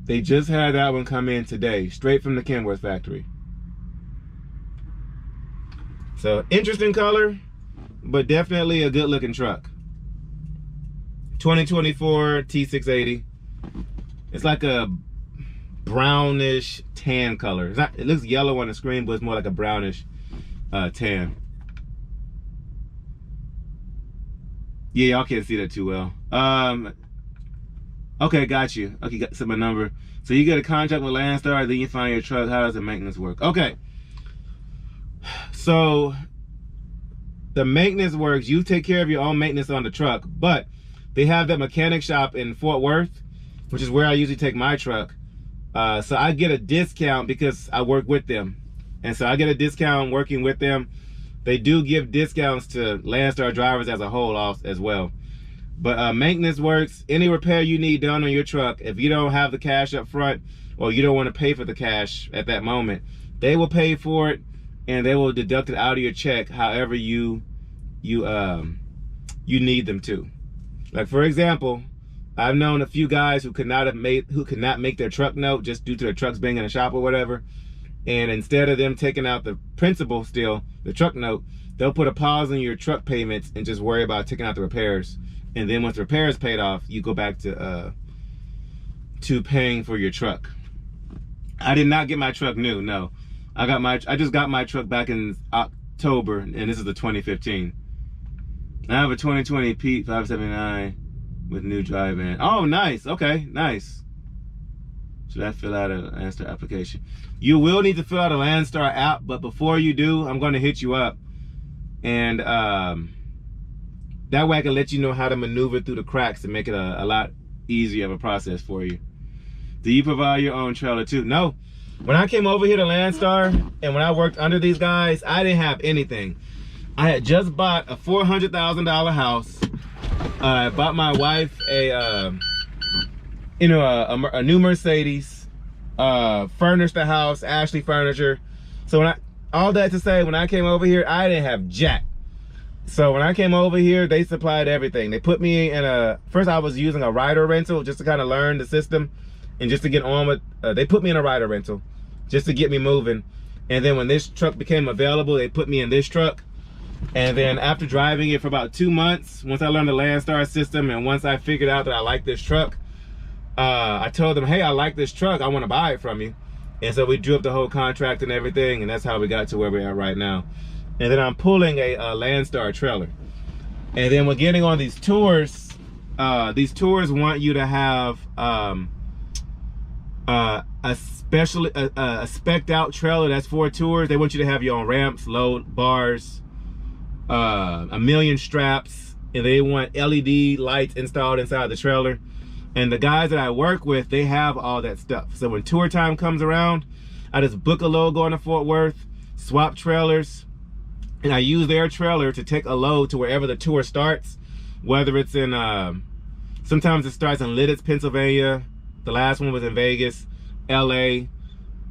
S1: They just had that one come in today, straight from the Kenworth factory. So, interesting color, but definitely a good looking truck. 2024 T680. It's like a brownish tan color. It looks yellow on the screen, but it's more like a brownish tan. Yeah, y'all can't see that too well. Okay, got you. Okay, got my number. So you get a contract with Landstar, then you find your truck. How does the maintenance work? Okay. So the maintenance works, you take care of your own maintenance on the truck, but they have that mechanic shop in Fort Worth, which is where I usually take my truck. So I get a discount because I work with them. And so I get a discount working with them. They do give discounts to Landstar drivers as a whole as well. But maintenance works, any repair you need done on your truck, if you don't have the cash up front or you don't want to pay for the cash at that moment, they will pay for it and they will deduct it out of your check however you need them to. Like for example, I've known a few guys who could not make their truck note just due to their trucks being in a shop or whatever. And instead of them taking out the principal still, the truck note, they'll put a pause on your truck payments and just worry about taking out the repairs. And then once the repair is paid off, you go back to paying for your truck. I did not get my truck new, no. I just got my truck back in October, and this is the 2015. I have a 2020 Pete 579 with new drive-in. Oh, nice. Okay, nice. Should I fill out a Landstar application? You will need to fill out a Landstar app, but before you do, I'm going to hit you up. And that way I can let you know how to maneuver through the cracks and make it a lot easier of a process for you. Do you provide your own trailer too? No. When I came over here to Landstar and when I worked under these guys, I didn't have anything. I had just bought a $400,000 house. I bought my wife a new Mercedes, furnished the house, Ashley Furniture. So all that to say, when I came over here, I didn't have jack. So when I came over here, they supplied everything. They put me in first I was using a rider rental just to kind of learn the system and just to get on with, they put me in a rider rental just to get me moving. And then when this truck became available, they put me in this truck. And then after driving it for about 2 months, once I learned the Landstar system and once I figured out that I like this truck, I told them, hey, I like this truck, I want to buy it from you. And so we drew up the whole contract and everything, and that's how we got to where we're at right now. And then I'm pulling a Landstar trailer. And then we're getting on these tours want you to have a spec'd out trailer that's for tours. They want you to have your own ramps, load bars, 1,000,000 straps, and they want LED lights installed inside the trailer. And the guys that I work with, they have all that stuff. So when tour time comes around, I just book a load going to Fort Worth, swap trailers, and I use their trailer to take a load to wherever the tour starts, whether it's in, sometimes it starts in Lititz, Pennsylvania. The last one was in Vegas, LA,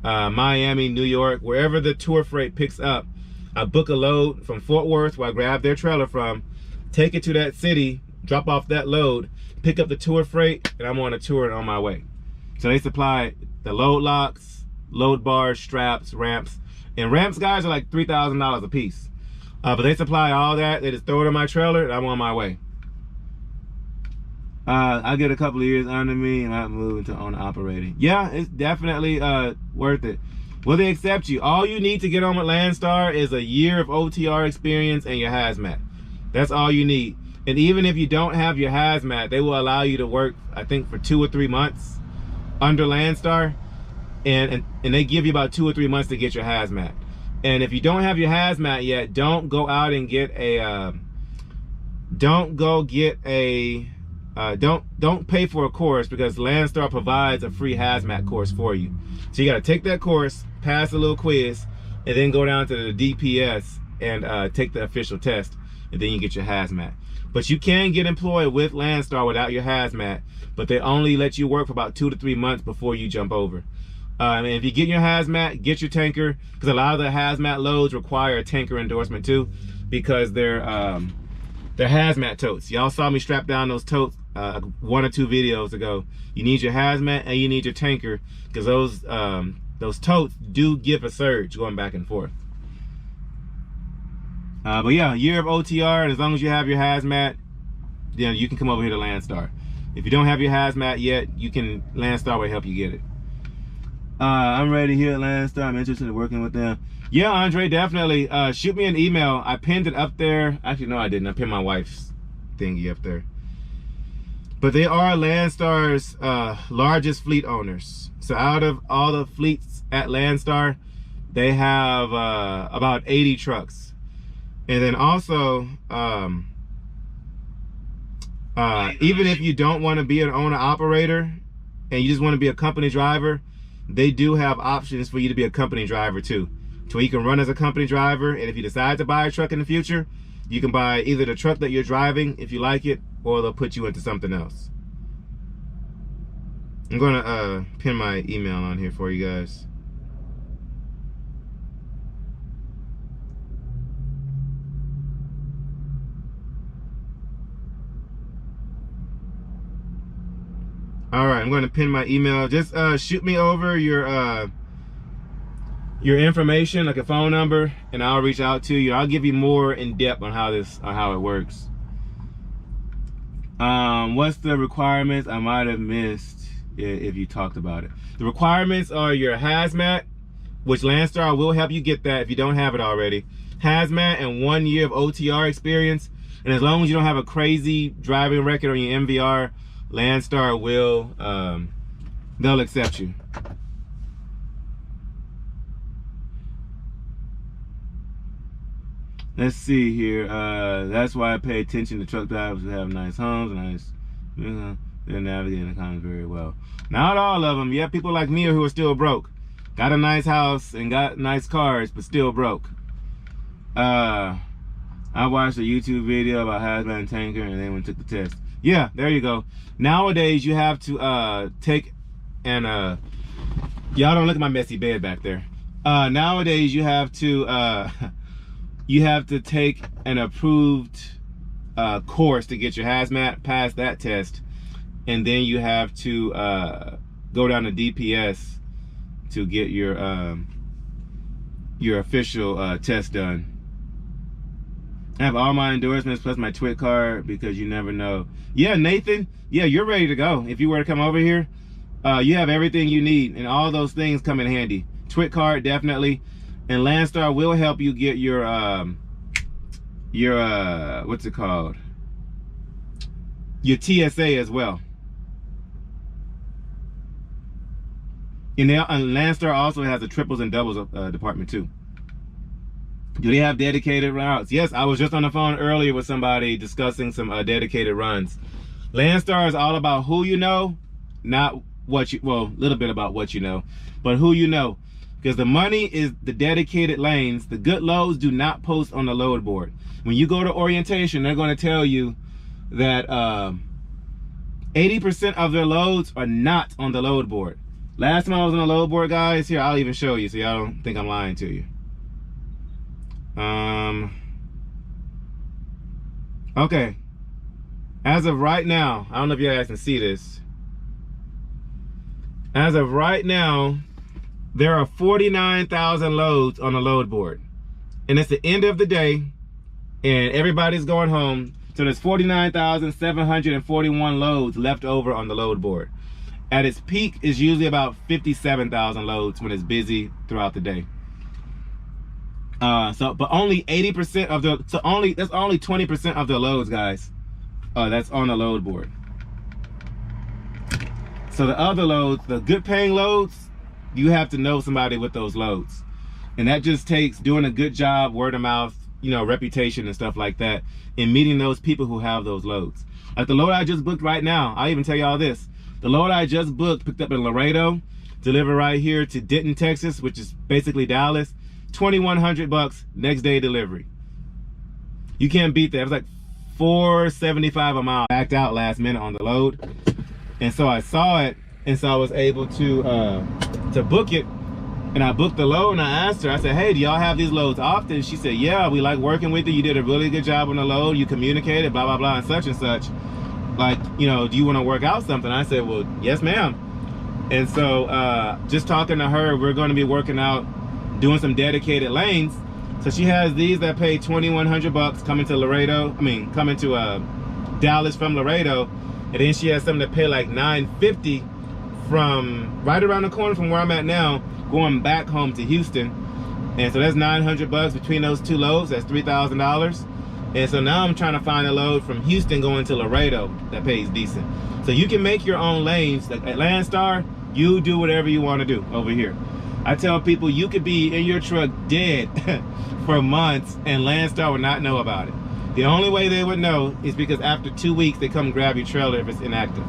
S1: Miami, New York, wherever the tour freight picks up. I book a load from Fort Worth, where I grab their trailer from, take it to that city, drop off that load, pick up the tour freight, and I'm on a tour and on my way. So they supply the load locks, load bars, straps, ramps. And ramps, guys, are like $3,000 a piece. But they supply all that. They just throw it on my trailer and I'm on my way. I get a couple of years under me and I'm moving to own operating. Yeah, it's definitely worth it. Will they accept you? All you need to get on with Landstar is a year of OTR experience and your hazmat. That's all you need. And even if you don't have your hazmat, they will allow you to work, I think, for 2 or 3 months under Landstar. And they give you about 2 or 3 months to get your hazmat. And if you don't have your hazmat yet, don't go out and get a, don't pay for a course, because Landstar provides a free hazmat course for you. So you got to take that course, pass a little quiz, and then go down to the DPS and take the official test, and then you get your hazmat. But you can get employed with Landstar without your hazmat, but they only let you work for about 2 to 3 months before you jump over. And if you get your hazmat, get your tanker, because a lot of the hazmat loads require a tanker endorsement too, because they're hazmat totes. Y'all saw me strap down those totes 1 or 2 videos ago. You need your hazmat and you need your tanker, because those totes do give a surge going back and forth. But yeah, a year of OTR, and as long as you have your hazmat, then you can come over here to Landstar. If you don't have your hazmat yet, Landstar will help you get it. I'm ready here at Landstar. I'm interested in working with them. Yeah, Andre, definitely. Shoot me an email. I pinned it up there. Actually, no, I didn't. I pinned my wife's thingy up there. But they are Landstar's largest fleet owners. So out of all the fleets at Landstar, they have about 80 trucks. And then also, even if you don't want to be an owner-operator and you just want to be a company driver, they do have options for you to be a company driver too. So you can run as a company driver, and if you decide to buy a truck in the future, you can buy either the truck that you're driving if you like it, or they'll put you into something else. I'm gonna pin my email on here for you guys. All right, I'm going to pin my email. Just shoot me over your information, like a phone number, and I'll reach out to you. I'll give you more in depth on how it works. What's the requirements? I might have missed if you talked about it. The requirements are your hazmat, which Landstar will help you get that if you don't have it already. Hazmat and 1 year of OTR experience, and as long as you don't have a crazy driving record on your MVR, Landstar will, they'll accept you. Let's see here. That's why I pay attention to truck drivers who have nice homes, they're navigating the economy very well. Not all of them. You have people like me who are still broke. Got a nice house and got nice cars, but still broke. I watched a YouTube video about hazmat and tanker, and then took the test. Yeah, there you go. Nowadays, you have to take and y'all don't look at my messy bed back there. Nowadays, you have to take an approved course to get your hazmat, pass that test, and then you have to go down to DPS to get your official test done. I have all my endorsements plus my TWIT card because you never know. Yeah, Nathan, yeah, you're ready to go. If you were to come over here, you have everything you need, and all those things come in handy. TWIT card, definitely. And Landstar will help you get your what's it called? Your TSA as well. And Landstar also has a triples and doubles department too. Do they have dedicated routes? Yes, I was just on the phone earlier with somebody discussing some dedicated runs. Landstar is all about who you know, not what you, well, a little bit about what you know, but who you know. Because the money is the dedicated lanes. The good loads do not post on the load board. When you go to orientation, they're going to tell you that 80% of their loads are not on the load board. Last time I was on the load board, guys, here, I'll even show you so y'all don't think I'm lying to you. Okay. As of right now, I don't know if you guys can see this. As of right now, there are 49,000 loads on the load board. And it's the end of the day, and everybody's going home. So there's 49,741 loads left over on the load board. At its peak is usually about 57,000 loads when it's busy throughout the day. But only 80% of the, that's only 20% of the loads, guys. That's on the load board. So the other loads, the good paying loads, you have to know somebody with those loads. And that just takes doing a good job, word of mouth, you know, reputation and stuff like that, and meeting those people who have those loads. Like the load I just booked right now, I'll even tell you all this. The load I just booked, picked up in Laredo, delivered right here to Dayton, Texas, which is basically Dallas. $2,100 next day delivery. You can't beat that. It was like $4.75 a mile. Backed out last minute on the load, and so I saw it, and so I was able to book it. And I booked the load, and I asked her, I said, hey, do y'all have these loads often? She said, yeah, we like working with you. You did a really good job on the load. You communicated, blah, blah, blah, and such. Like, you know, do you want to work out something? I said, well, yes, ma'am. And so just talking to her, we're going to be working out, doing some dedicated lanes. So she has these that pay $2,100 coming to Laredo. Coming to Dallas from Laredo. And then she has some that pay like $950 from right around the corner from where I'm at now, going back home to Houston. And so that's $900 between those two loads. That's $3,000. And so now I'm trying to find a load from Houston going to Laredo that pays decent. So you can make your own lanes. Like at Landstar, you do whatever you want to do over here. I tell people you could be in your truck dead for months and Landstar would not know about it. The only way they would know is because after 2 weeks they come grab your trailer if it's inactive.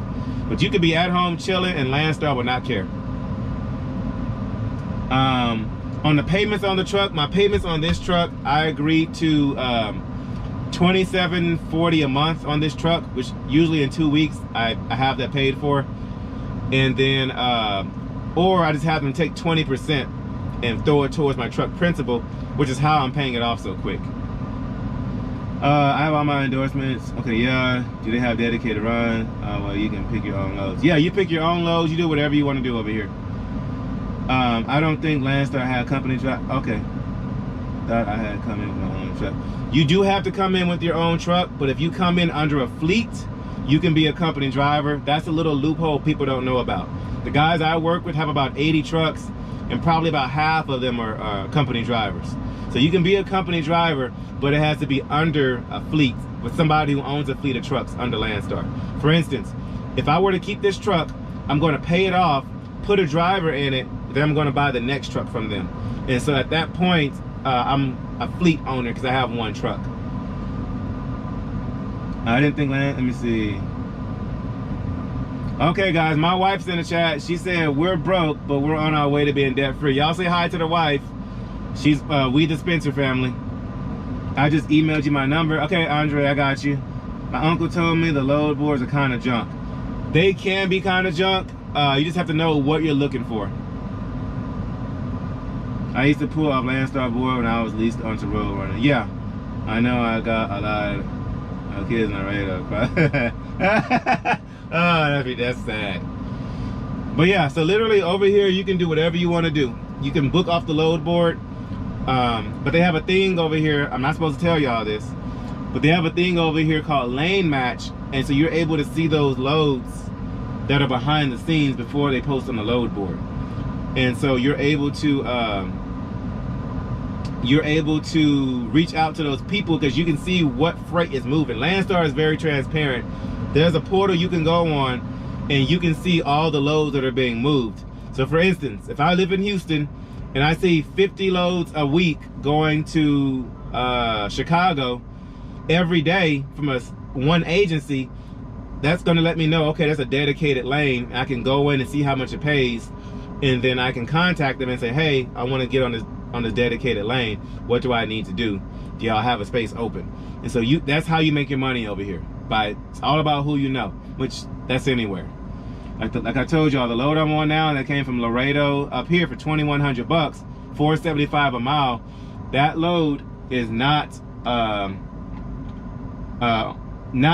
S1: But you could be at home chilling and Landstar would not care. On the payments on the truck, my payments on this truck, I agreed to $27.40 a month on this truck, which usually in 2 weeks I have that paid for. And then or I just have them take 20% and throw it towards my truck principal, which is how I'm paying it off so quick. I have all my endorsements. Okay, yeah. Do they have dedicated run? Well, you can pick your own loads. Yeah, you pick your own loads. You do whatever you want to do over here. I don't think Landstar had company truck. Okay. Thought I had come in with my own truck. You do have to come in with your own truck, but if you come in under a fleet, you can be a company driver. That's a little loophole people don't know about. The guys I work with have about 80 trucks, and probably about half of them are company drivers. So you can be a company driver, but it has to be under a fleet with somebody who owns a fleet of trucks under Landstar. For instance, if I were to keep this truck, I'm going to pay it off, put a driver in it, then I'm going to buy the next truck from them. And so at that point, I'm a fleet owner because I have one truck. I didn't think let me see. Okay guys, my wife's in the chat. She said we're broke, but we're on our way to being debt free. Y'all say hi to the wife. She's we the Spencer family. I just emailed you my number. Okay, Andre, I got you. My uncle told me the load boards are kind of junk. They can be kind of junk. You just have to know what you're looking for. I used to pull off Landstar board when I was leased onto road running. Yeah, I know I got a lot of kids on the radar. Oh, that's sad. But yeah, so literally over here you can do whatever you want to do. You can book off the load board. But they have a thing over here. I'm not supposed to tell y'all this, but they have a thing over here called lane match, and so you're able to see those loads that are behind the scenes before they post on the load board. And so you're able to reach out to those people because you can see what freight is moving. Landstar is very transparent. There's a portal you can go on and you can see all the loads that are being moved. So for instance, if I live in Houston and I see 50 loads a week going to Chicago every day from one agency, that's going to let me know, okay, that's a dedicated lane. I can go in and see how much it pays, and then I can contact them and say, hey, I want to get on this dedicated lane. What do I need to do? Do y'all have a space open? And so that's how you make your money over here. It's all about who you know, which that's anywhere. Like I told y'all, the load I'm on now that came from Laredo up here for $2,100, $475 a mile. That load is not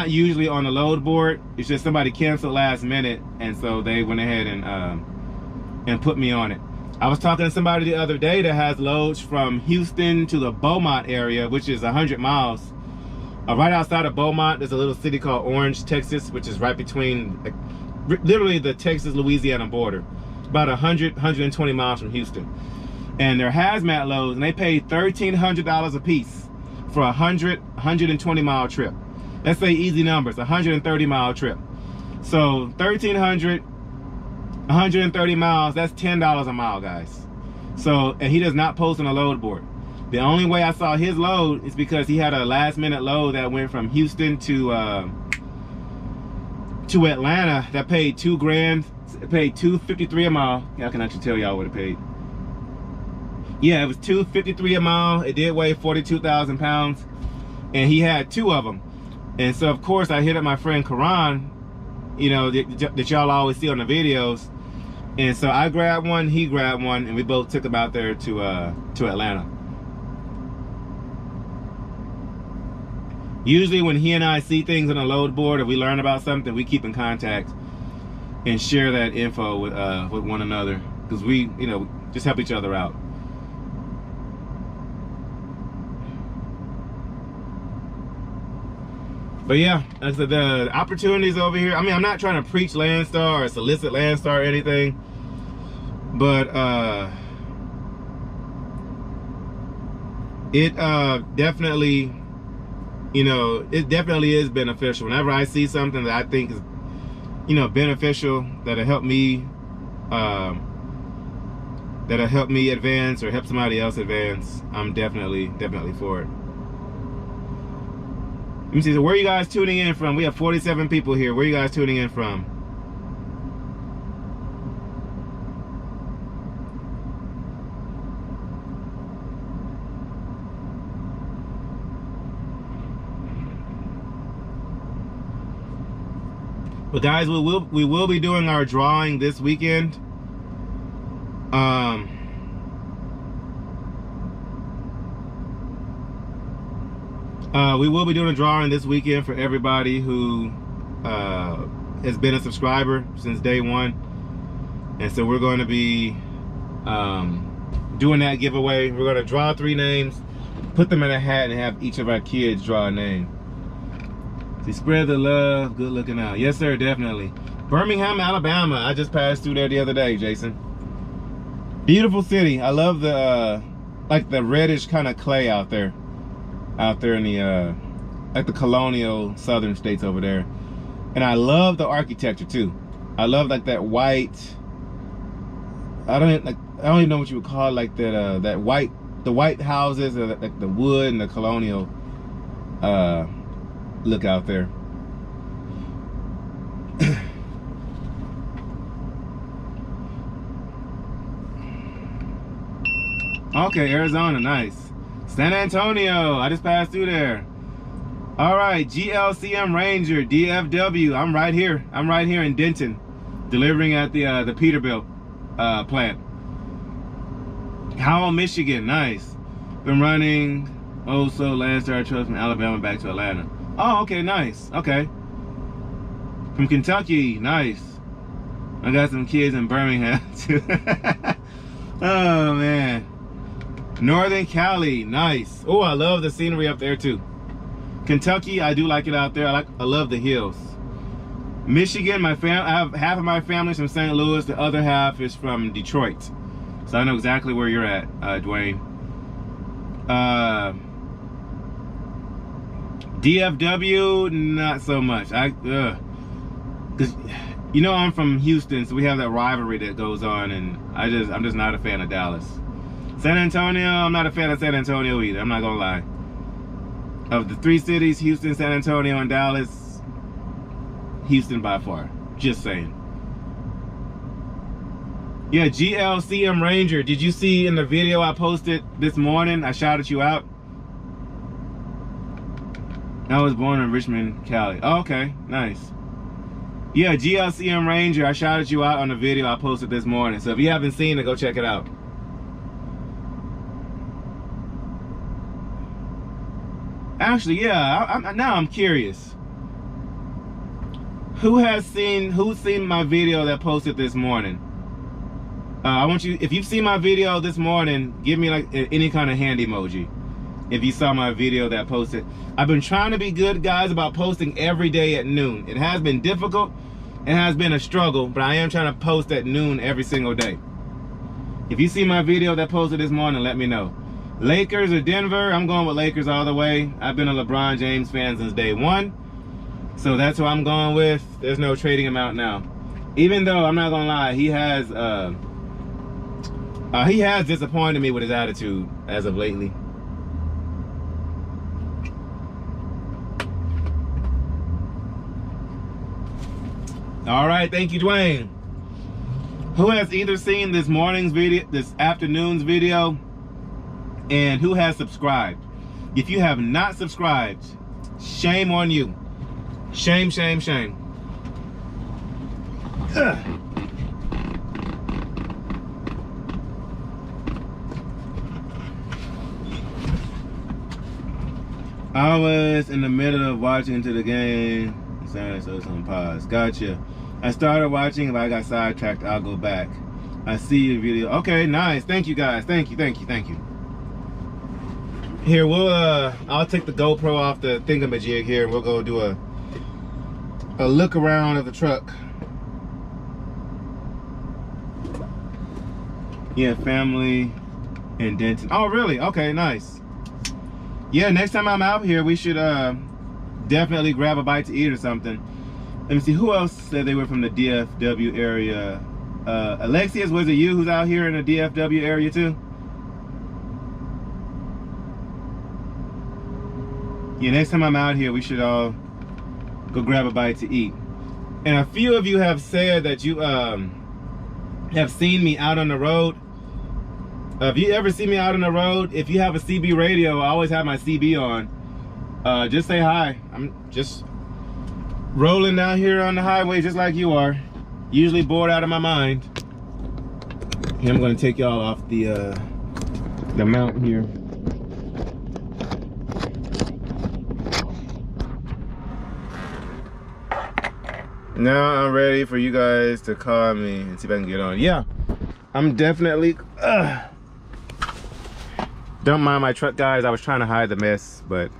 S1: usually on the load board. It's just somebody canceled last minute, and so they went ahead and put me on it. I was talking to somebody the other day that has loads from Houston to the Beaumont area, which is 100 miles. Right outside of Beaumont, there's a little city called Orange, Texas, which is right between, like, literally the Texas-Louisiana border. About 120 miles from Houston. And they're hazmat loads, and they pay $1,300 a piece for a 120-mile trip. Let's say easy numbers, 130-mile trip. So 1,300, 130 miles, that's $10 a mile, guys. So, and he does not post on a load board. The only way I saw his load is because he had a last-minute load that went from Houston to Atlanta that paid $2,000. It paid $253 a mile. Yeah, I can actually tell y'all what it paid. Yeah, it was $253 a mile. It did weigh 42,000 pounds, and he had 2 of them. And so, of course, I hit up my friend Karan, you know, that y'all always see on the videos. And so I grabbed one, he grabbed one, and we both took him out there to Atlanta. Usually when he and I see things on a load board or we learn about something, we keep in contact and share that info with one another, because we, you know, just help each other out. But yeah, like I said, the opportunities over here, I mean, I'm not trying to preach Landstar or solicit Landstar or anything, but it definitely you know, it definitely is beneficial. Whenever I see something that I think is, you know, beneficial, that'll help me, advance or help somebody else advance, I'm definitely for it. Let me see, so where are you guys tuning in from? We have 47 people here. Where are you guys tuning in from? But guys, we will be doing our drawing this weekend. We will be doing a drawing this weekend for everybody who has been a subscriber since day one. And so we're going to be doing that giveaway. We're going to draw 3 names, put them in a hat, and have each of our kids draw a name. See, spread the love, good looking out. Yes, sir, definitely. Birmingham, Alabama. I just passed through there the other day, Jason. Beautiful city. I love the like the reddish kind of clay out there in the like the colonial southern states over there. And I love the architecture too. I love like that white, I don't even know what you would call it, like that the white houses, like the wood and the colonial look out there. Okay, Arizona, nice. San Antonio, I just passed through there. All right, GLCM Ranger, DFW, I'm right here. I'm right here in Dayton, delivering at the Peterbilt plant. Howell, Michigan, nice. Been running Landstar trucks from Alabama back to Atlanta. Oh, okay, nice, okay. From Kentucky, nice. I got some kids in Birmingham too. Oh man. Northern Cali, nice. Oh, I love the scenery up there too. Kentucky, I do like it out there. I love the hills. Michigan, I have half of my family's from St. Louis, the other half is from Detroit. So I know exactly where you're at, Dwayne. DFW, not so much. Cause you know I'm from Houston, so we have that rivalry that goes on, and I'm just not a fan of Dallas. San Antonio, I'm not a fan of San Antonio either, I'm not gonna lie. Of the 3 cities, Houston, San Antonio, and Dallas, Houston by far, just saying. Yeah, GLCM Ranger, did you see in the video I posted this morning, I shouted you out? I was born in Richmond, Cali. Oh, okay, nice. Yeah, GLCM Ranger, I shouted you out on the video I posted this morning, so if you haven't seen it, go check it out. Actually, yeah, now I'm curious. Who's seen my video that posted this morning? I want you, if you've seen my video this morning, give me like any kind of hand emoji. If you saw my video that posted. I've been trying to be good, guys, about posting every day at noon. It has been difficult. It has been a struggle, but I am trying to post at noon every single day. If you see my video that posted this morning, let me know. Lakers or Denver, I'm going with Lakers all the way. I've been a LeBron James fan since day one. So that's who I'm going with. There's no trading him out now. Even though, I'm not gonna lie, he has disappointed me with his attitude as of lately. All right, thank you, Dwayne. Who has either seen this morning's video, this afternoon's video, and who has subscribed? If you have not subscribed, shame on you. Shame, shame, shame. Ugh. I was in the middle of watching to the game. So it's on pause. Gotcha. I started watching, if I got sidetracked, I'll go back. I see your video. Okay, nice. Thank you guys. Thank you, thank you, thank you. Here, I'll take the GoPro off the thingamajig here, and we'll go do a look around of the truck. Yeah, family in Dayton. Oh, really? Okay, nice. Yeah, next time I'm out here, we should definitely grab a bite to eat or something. Let me see, who else said they were from the DFW area? Alexius, was it you who's out here in the DFW area too? Yeah, next time I'm out here, we should all go grab a bite to eat. And a few of you have said that you have seen me out on the road. If you ever see me out on the road, if you have a CB radio, I always have my CB on. Just say hi. I'm just rolling down here on the highway just like you are. Usually bored out of my mind. Here, I'm gonna take y'all off the mount here. Now I'm ready for you guys to call me and see if I can get on. Yeah, I'm definitely, don't mind my truck, guys. I was trying to hide the mess, but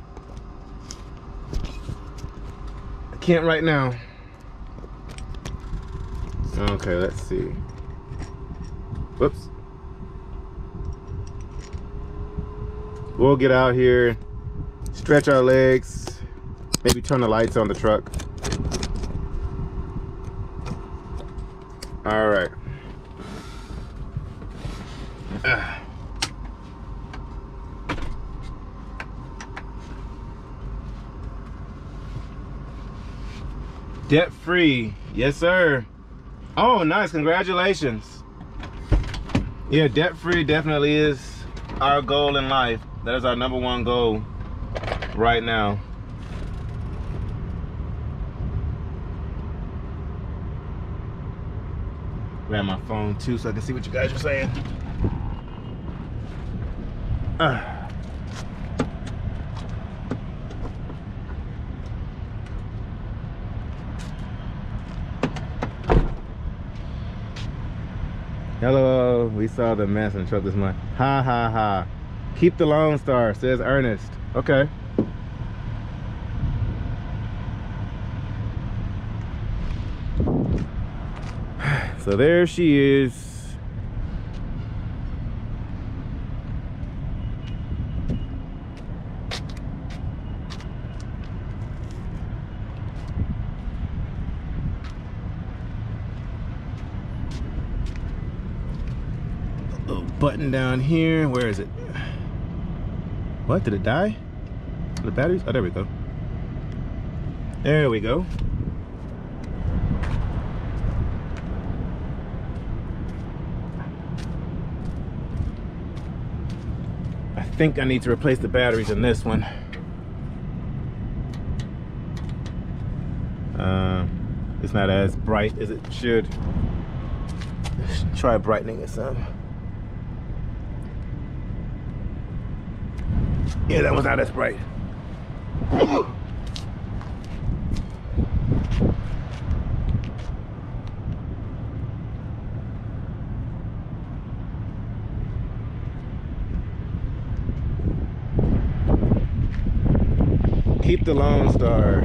S1: I can't right now. Okay, let's see. Whoops. We'll get out here, stretch our legs, maybe turn the lights on the truck. All right. Debt free, yes sir. Oh, nice, congratulations. Yeah, debt free definitely is our goal in life. That is our #1 goal right now. Grab my phone too so I can see what you guys are saying. Hello, we saw the mess in the truck this month. Ha ha ha. Keep the Landstar, says Ernest. Okay. So there she is. A little button down here. Where is it? What? Did it die? The batteries? Oh, there we go. There we go. I think I need to replace the batteries in this one. It's not as bright as it should. Let's try brightening it some. Yeah, that one's not as bright. Keep the Landstar.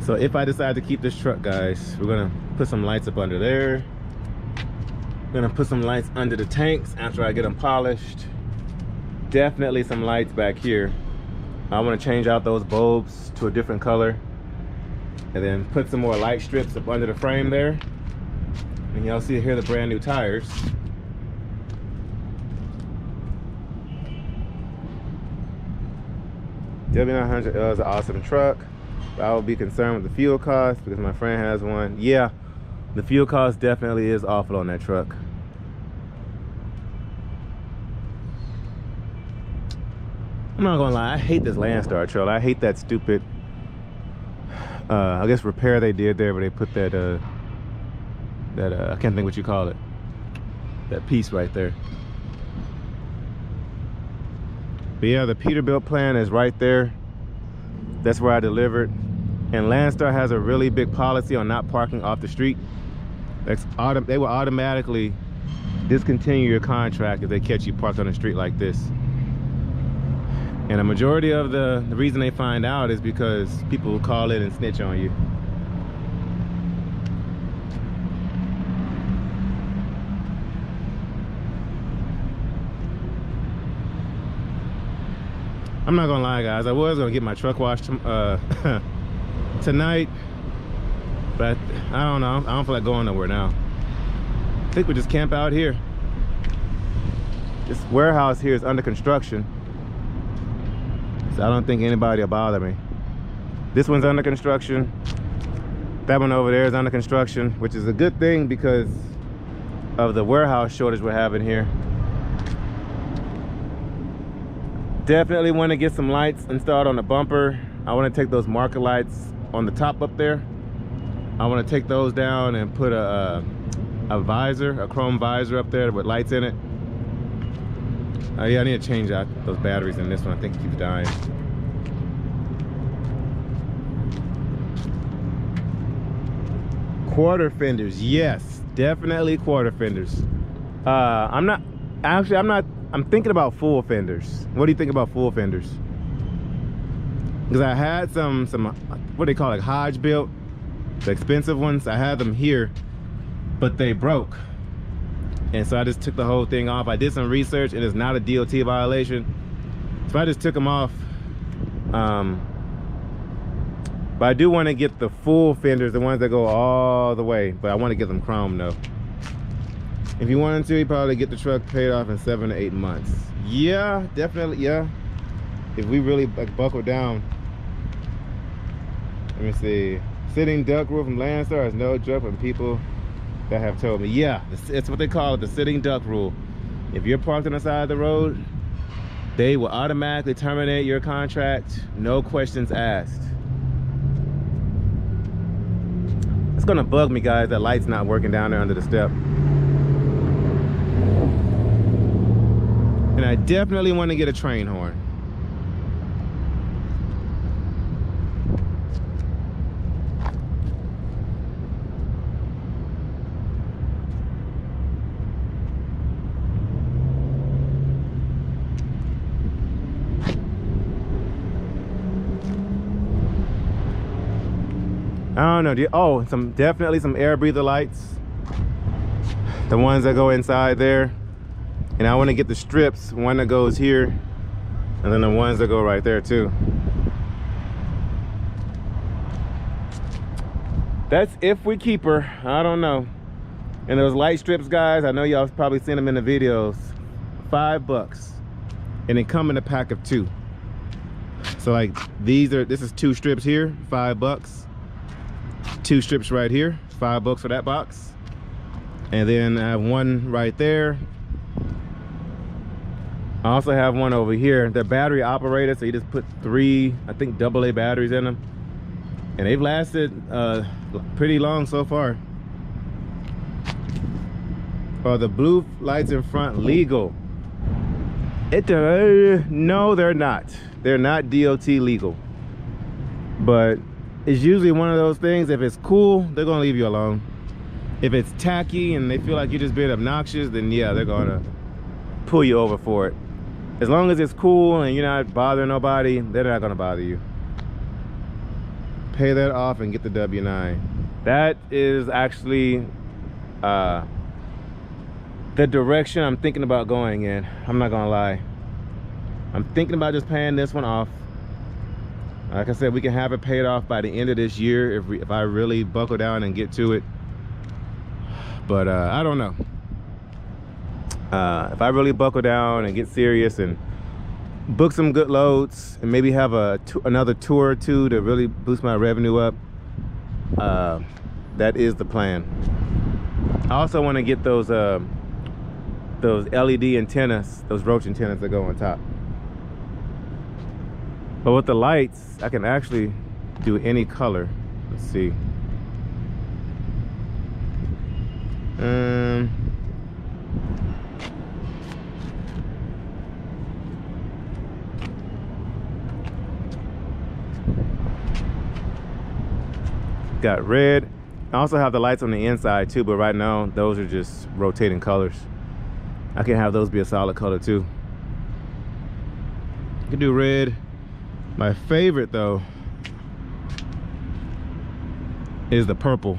S1: So if I decide to keep this truck, guys, we're gonna put some lights up under there. We're gonna put some lights under the tanks after I get them polished. Definitely some lights back here. I want to change out those bulbs to a different color, and then put some more light strips up under the frame there. And y'all see here the brand new tires. W900L is an awesome truck. I will be concerned with the fuel cost because my friend has one. Yeah, the fuel cost definitely is awful on that truck. I'm not gonna lie, I hate this Landstar trailer. I hate that stupid, I guess repair they did there where they put that, I can't think what you call it. That piece right there. But yeah, the Peterbilt plan is right there. That's where I delivered. And Landstar has a really big policy on not parking off the street. They will automatically discontinue your contract if they catch you parked on the street like this. And a majority of the reason they find out is because people will call in and snitch on you. I'm not gonna lie, guys, I was gonna get my truck washed tonight, but I don't know, I don't feel like going nowhere now. I think we just camp out here. This warehouse here is under construction, so I don't think anybody will bother me. This one's under construction. That one over there is under construction, which is a good thing because of the warehouse shortage we're having here. Definitely want to get some lights installed on the bumper. I want to take those marker lights on the top up there. I want to take those down and put a visor, a chrome visor up there with lights in it. Yeah, I need to change out those batteries in this one. I think it keeps dying. Quarter fenders, yes, definitely quarter fenders. I'm thinking about full fenders. What do you think about full fenders? Because I had some what do they call it, Hodge-Built, the expensive ones. I had them here, but they broke, and so I just took the whole thing off. I did some research, and it's not a DOT violation, so I just took them off. But I do want to get the full fenders, the ones that go all the way, but I want to get them chrome though. If you wanted to, you probably get the truck paid off in 7 to 8 months. Yeah, definitely, yeah. If we really buckle down. Let me see. Sitting duck rule from Landstar is no joke from people that have told me. Yeah, it's what they call it, the sitting duck rule. If you're parked on the side of the road, they will automatically terminate your contract, no questions asked. It's gonna bug me, guys, that light's not working down there under the step. And I definitely want to get a train horn. I don't know. Oh, definitely some air breather lights. The ones that go inside there. And I want to get the strips, one that goes here, and then the ones that go right there too. That's if we keep her, I don't know. And those light strips, guys, I know y'all probably seen them in the videos. $5. And they come in a pack of 2. So like this is 2 strips here, $5. 2 strips right here, $5 for that box. And then I have one right there. I also have one over here. They're battery operated, so you just put 3, I think, AA batteries in them. And they've lasted pretty long so far. Are the blue lights in front legal? No, they're not. They're not DOT legal. But it's usually one of those things, if it's cool, they're gonna leave you alone. If it's tacky and they feel like you're just being obnoxious, then yeah, they're gonna pull you over for it. As long as it's cool and you're not bothering nobody, they're not gonna bother you. Pay that off and get the W9. That is actually the direction I'm thinking about going in. I'm not gonna lie. I'm thinking about just paying this one off. Like I said, we can have it paid off by the end of this year if I really buckle down and get to it. But I don't know. If I really buckle down and get serious and book some good loads and maybe have another tour or two to really boost my revenue up, that is the plan. I also want to get those LED antennas, those roach antennas that go on top. But with the lights, I can actually do any color. Let's see. Got red. I also have the lights on the inside too, but right now those are just rotating colors. I can have those be a solid color too. You could do red. My favorite though is the purple.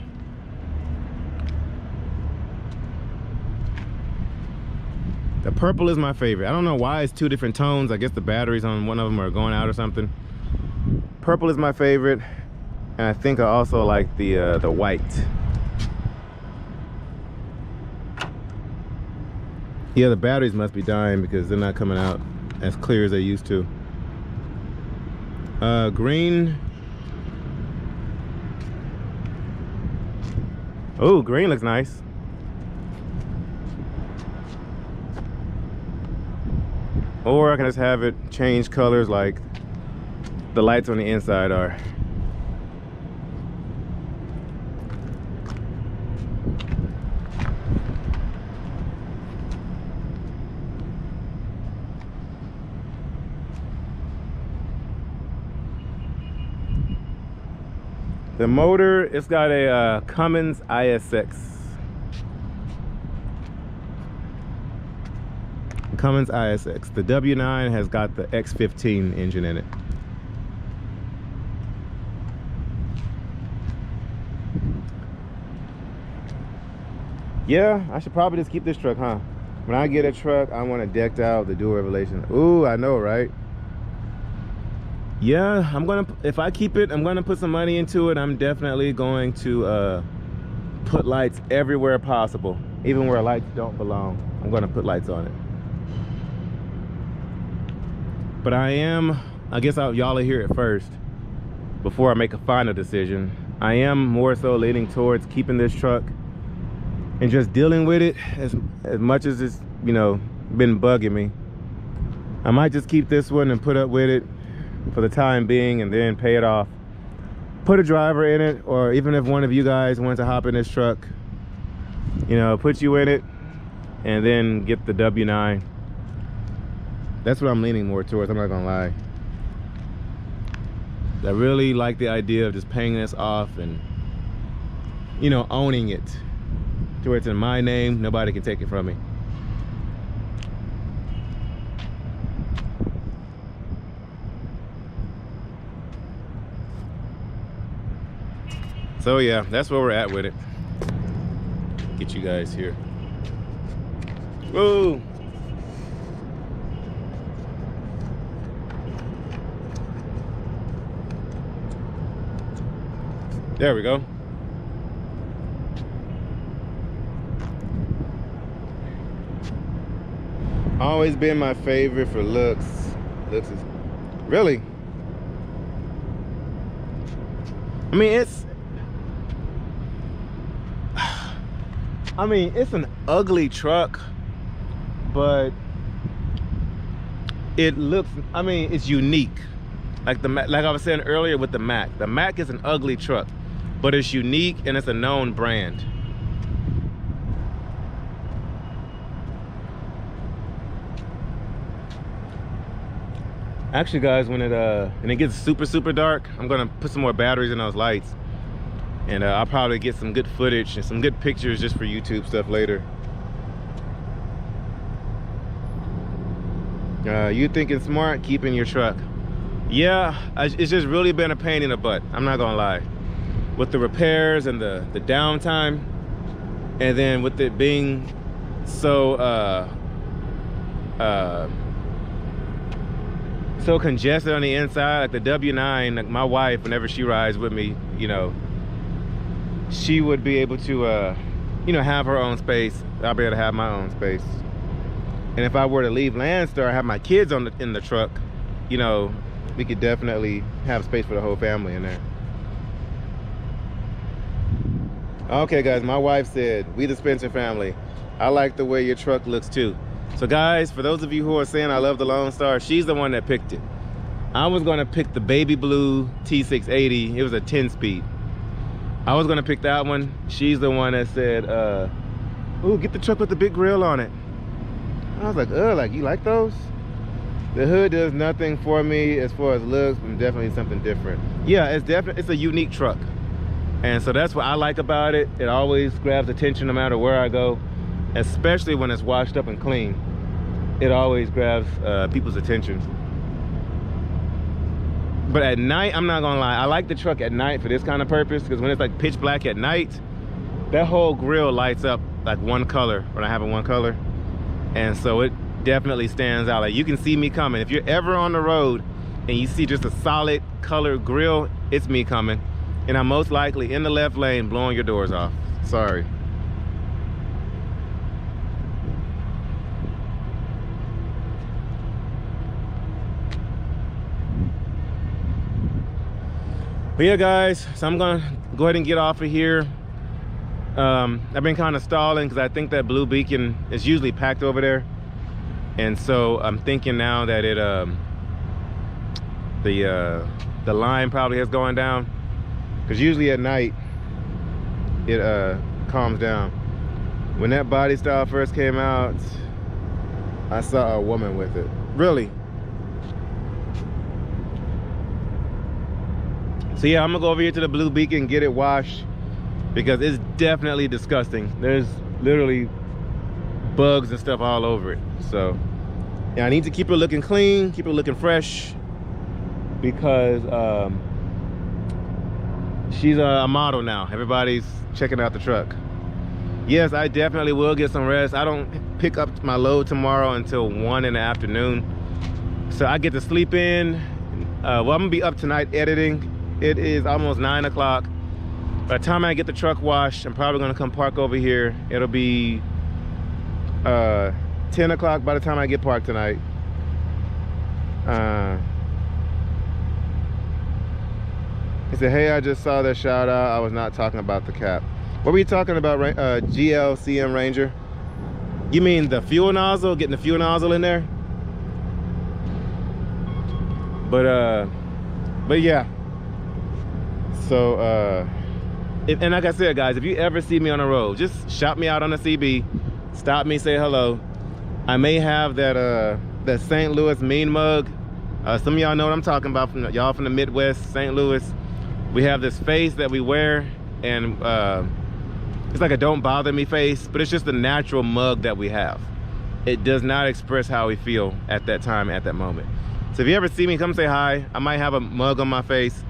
S1: The purple is my favorite. I don't know why it's two different tones. I guess the batteries on one of them are going out or something. Purple is my favorite, and I think I also like the white. Yeah, the batteries must be dying because they're not coming out as clear as they used to. Green. Oh, green looks nice. Or I can just have it change colors like the lights on the inside are. The motor, it's got a Cummins ISX. Cummins ISX. The W9 has got the X15 engine in it. Yeah, I should probably just keep this truck, huh? When I get a truck, I want it decked out, the dual revelation. Ooh, I know, right? Yeah, I'm gonna, if I keep it, I'm gonna put some money into it. I'm definitely going to put lights everywhere possible, even where lights don't belong. I'm gonna put lights on it. But I guess y'all will hear it first before I make a final decision. I am more so leaning towards keeping this truck and just dealing with it as much as it's, you know, been bugging me. I might just keep this one and put up with it for the time being and then pay it off. Put a driver in it, or even if one of you guys wants to hop in this truck, you know, put you in it and then get the W9. That's what I'm leaning more towards, I'm not gonna lie. I really like the idea of just paying this off and, you know, owning it to where it's in my name, nobody can take it from me. So yeah, that's where we're at with it. Get you guys here. Whoa! There we go. Always been my favorite for looks. Looks is really. I mean, it's an ugly truck, but it looks, I mean, it's unique. Like I was saying earlier with the Mac. The Mac is an ugly truck, but it's unique and it's a known brand. Actually, guys, when it gets super dark, I'm gonna put some more batteries in those lights, and I'll probably get some good footage and some good pictures just for YouTube stuff later. You thinking smart, keeping your truck? Yeah, it's just really been a pain in the butt, I'm not gonna lie. With the repairs and the downtime, and then with it being so so congested on the inside, like the W9, like my wife, whenever she rides with me, you know, she would be able to you know, have her own space. I'll be able to have my own space. And if I were to leave Landstar, have my kids in the truck, you know, we could definitely have space for the whole family in there. Okay guys, my wife said, we the Spencer family, I like the way your truck looks too. So guys, for those of you who are saying I love the Landstar, she's the one that picked it. I was gonna pick the baby blue T680. It was a 10-speed. I was gonna pick that one. She's the one that said, ooh, get the truck with the big grill on it. I was like, like, you like those? The hood does nothing for me as far as looks, but definitely something different. Yeah, it's a unique truck. And so that's what I like about it. It always grabs attention no matter where I go, especially when it's washed up and clean. It always grabs people's attention. But at night, I'm not gonna lie, I like the truck at night for this kind of purpose, because when it's like pitch black at night, that whole grill lights up like one color when I have it one color. And so it definitely stands out. Like, you can see me coming. If you're ever on the road and you see just a solid colored grill, it's me coming. And I'm most likely in the left lane blowing your doors off. Sorry. But yeah, guys, so I'm gonna go ahead and get off of here. I've been kind of stalling because I think that blue beacon is usually packed over there. And so I'm thinking now that it the line probably has gone down, because usually at night it calms down. When that body style first came out, I saw a woman with it. Really. So yeah, I'm gonna go over here to the blue beacon and get it washed, because it's definitely disgusting. There's literally bugs and stuff all over it. So yeah, I need to keep it looking clean, keep it looking fresh, because she's a model now. Everybody's checking out the truck. Yes, I definitely will get some rest. I don't pick up my load tomorrow until 1 in the afternoon. So I get to sleep in. Well, I'm gonna be up tonight editing. It is almost 9 o'clock. By the time I get the truck washed, I'm probably gonna come park over here. It'll be 10 o'clock by the time I get parked tonight. He said, hey, I just saw that shout out. I was not talking about the cap. What were you talking about, GLCM Ranger? You mean the fuel nozzle, getting the fuel nozzle in there? But yeah. So, and like I said, guys, if you ever see me on the road, just shout me out on the CB, stop me, say hello. I may have that that St. Louis mean mug. Some of y'all know what I'm talking about, from y'all from the Midwest, St. Louis. We have this face that we wear, and it's like a don't bother me face, but it's just the natural mug that we have. It does not express how we feel at that time, at that moment. So if you ever see me, come say hi. I might have a mug on my face,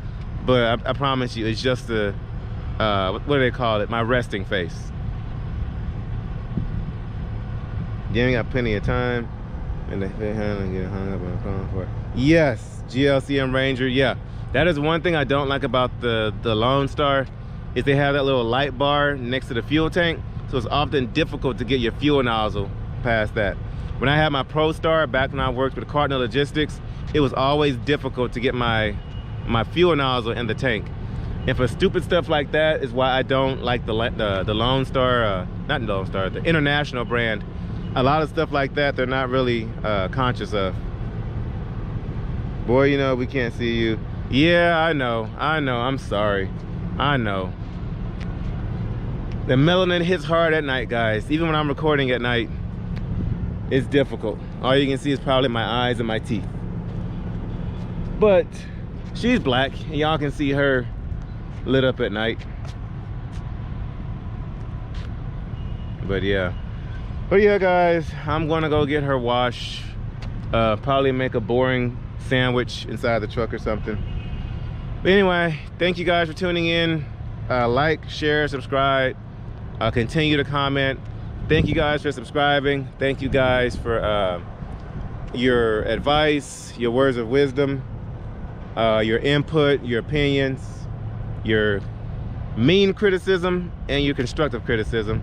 S1: but I promise you, it's just a, what do they call it? My resting face. You ain't got plenty of time. And they get hung up on the phone for it. Yes, GLCM Ranger, yeah. That is one thing I don't like about the Landstar, is they have that little light bar next to the fuel tank. So it's often difficult to get your fuel nozzle past that. When I had my ProStar, back when I worked with Cardinal Logistics, it was always difficult to get my fuel nozzle in the tank. And for stupid stuff like that is why I don't like the Landstar, not Landstar, the international brand. A lot of stuff like that, they're not really conscious of. Boy, you know, we can't see you. Yeah, I know, I'm sorry. I know. The melanin hits hard at night, guys. Even when I'm recording at night, it's difficult. All you can see is probably my eyes and my teeth. But she's black, and y'all can see her lit up at night. But yeah, guys, I'm gonna go get her washed. Probably make a boring sandwich inside the truck or something. But anyway, thank you guys for tuning in. Like, share, subscribe, continue to comment. Thank you guys for subscribing. Thank you guys for your advice, your words of wisdom, your input, your opinions, your mean criticism, and your constructive criticism.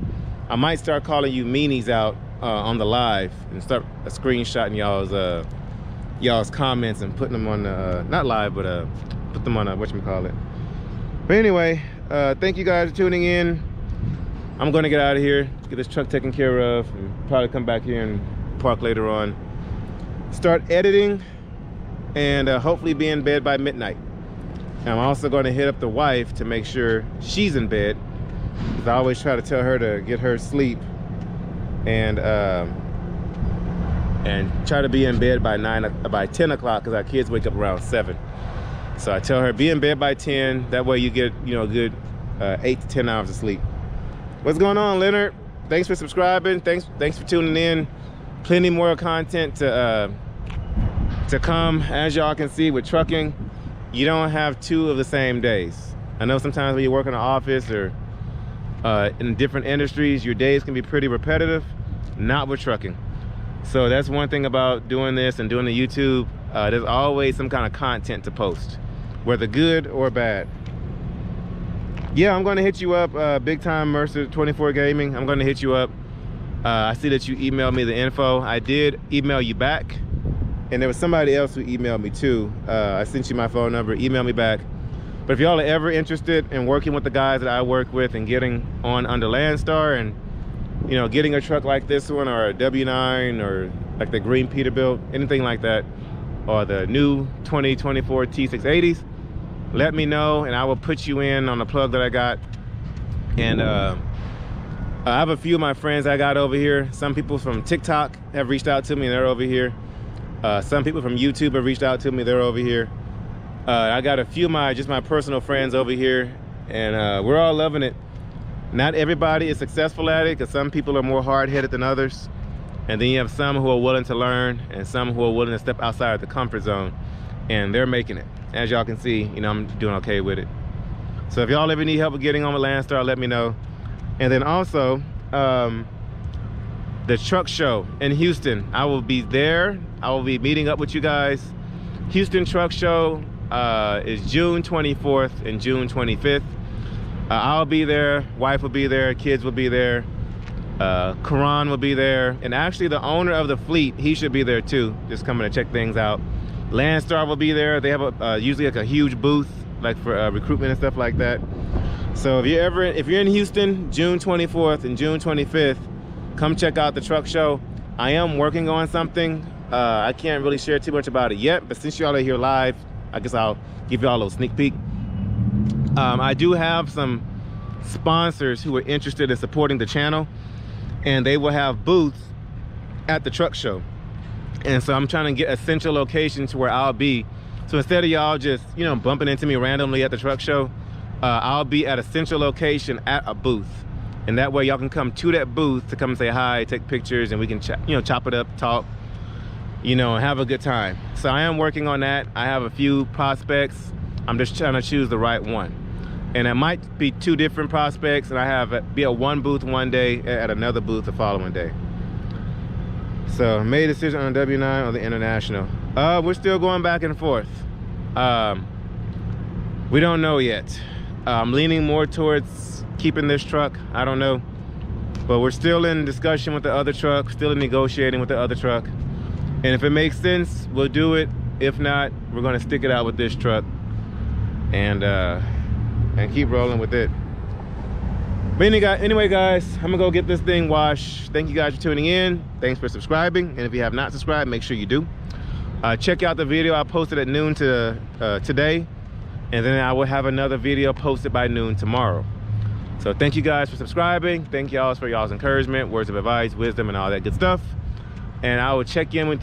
S1: I might start calling you meanies out on the live, and start screenshotting y'all's comments and putting them on the, not live, but put them on whatchamacallit. But anyway, thank you guys for tuning in. I'm gonna get out of here, get this truck taken care of, and probably come back here and park later on. Start editing, and hopefully be in bed by midnight. And I'm also gonna hit up the wife to make sure she's in bed, because I always try to tell her to get her sleep, and try to be in bed by 10 o'clock, because our kids wake up around 7. So I tell her, be in bed by 10. That way you get, you know, good 8 to 10 hours of sleep. What's going on, Leonard? Thanks for subscribing. Thanks for tuning in. Plenty more content to come, as y'all can see, with trucking. you don't have 2 of the same days. I know sometimes when you work in an office or in different industries, your days can be pretty repetitive. Not with trucking. So that's one thing about doing this and doing the YouTube. There's always some kind of content to post, whether good or bad. Yeah, I'm going to hit you up, Big Time Mercer 24 Gaming. I'm going to hit you up. I see that you emailed me the info. I did email you back, and there was somebody else who emailed me too. I sent you my phone number. Email me back. But if y'all are ever interested in working with the guys that I work with and getting on under Landstar, and you know, getting a truck like this one or a W9 or like the green Peterbilt, anything like that, or the new 2024 T680s, let me know and I will put you in on the plug that I got. And I have a few of my friends I got over here. Some people from TikTok have reached out to me and they're over here. Some people from YouTube have reached out to me, they're over here. I got a few of my personal friends over here, and we're all loving it. Not everybody is successful at it, because some people are more hard-headed than others. And then you have some who are willing to learn and some who are willing to step outside of the comfort zone, and they're making it. As y'all can see, you know, I'm doing okay with it. So if y'all ever need help with getting on with Landstar, let me know. And then also, the truck show in Houston, I will be there. I will be meeting up with you guys. Houston Truck Show is June 24th and June 25th. I'll be there, wife will be there, kids will be there, Karan will be there, and actually the owner of the fleet, he should be there too, just coming to check things out. Landstar will be there. They have usually like a huge booth, like for recruitment and stuff like that. So if you're in Houston, June 24th and June 25th, come check out the truck show. I am working on something. I can't really share too much about it yet, but since y'all are here live, I guess I'll give y'all a little sneak peek. I do have some sponsors who are interested in supporting the channel, and they will have booths at the truck show. And so I'm trying to get a central location to where I'll be. So instead of y'all just, you know, bumping into me randomly at the truck show, I'll be at a central location at a booth. And that way y'all can come to that booth to come and say hi, take pictures, and we can chop it up, talk, you know, and have a good time. So I am working on that. I have a few prospects. I'm just trying to choose the right one. And it might be 2 different prospects, and I have be at one booth one day, at another booth the following day. So made a decision on W9 or the International. We're still going back and forth. We don't know yet. I'm leaning more towards keeping this truck. I don't know, but we're still in discussion with the other truck, still in negotiating with the other truck. And if it makes sense, we'll do it. If not, we're gonna stick it out with this truck and keep rolling with it. But anyway guys, I'm gonna go get this thing washed. Thank you guys for tuning in. Thanks for subscribing, and if you have not subscribed, make sure you do. Check out the video I posted at noon today, and then I will have another video posted by noon tomorrow. So thank you guys for subscribing. Thank y'all for y'all's encouragement, words of advice, wisdom, and all that good stuff. And I will check in with you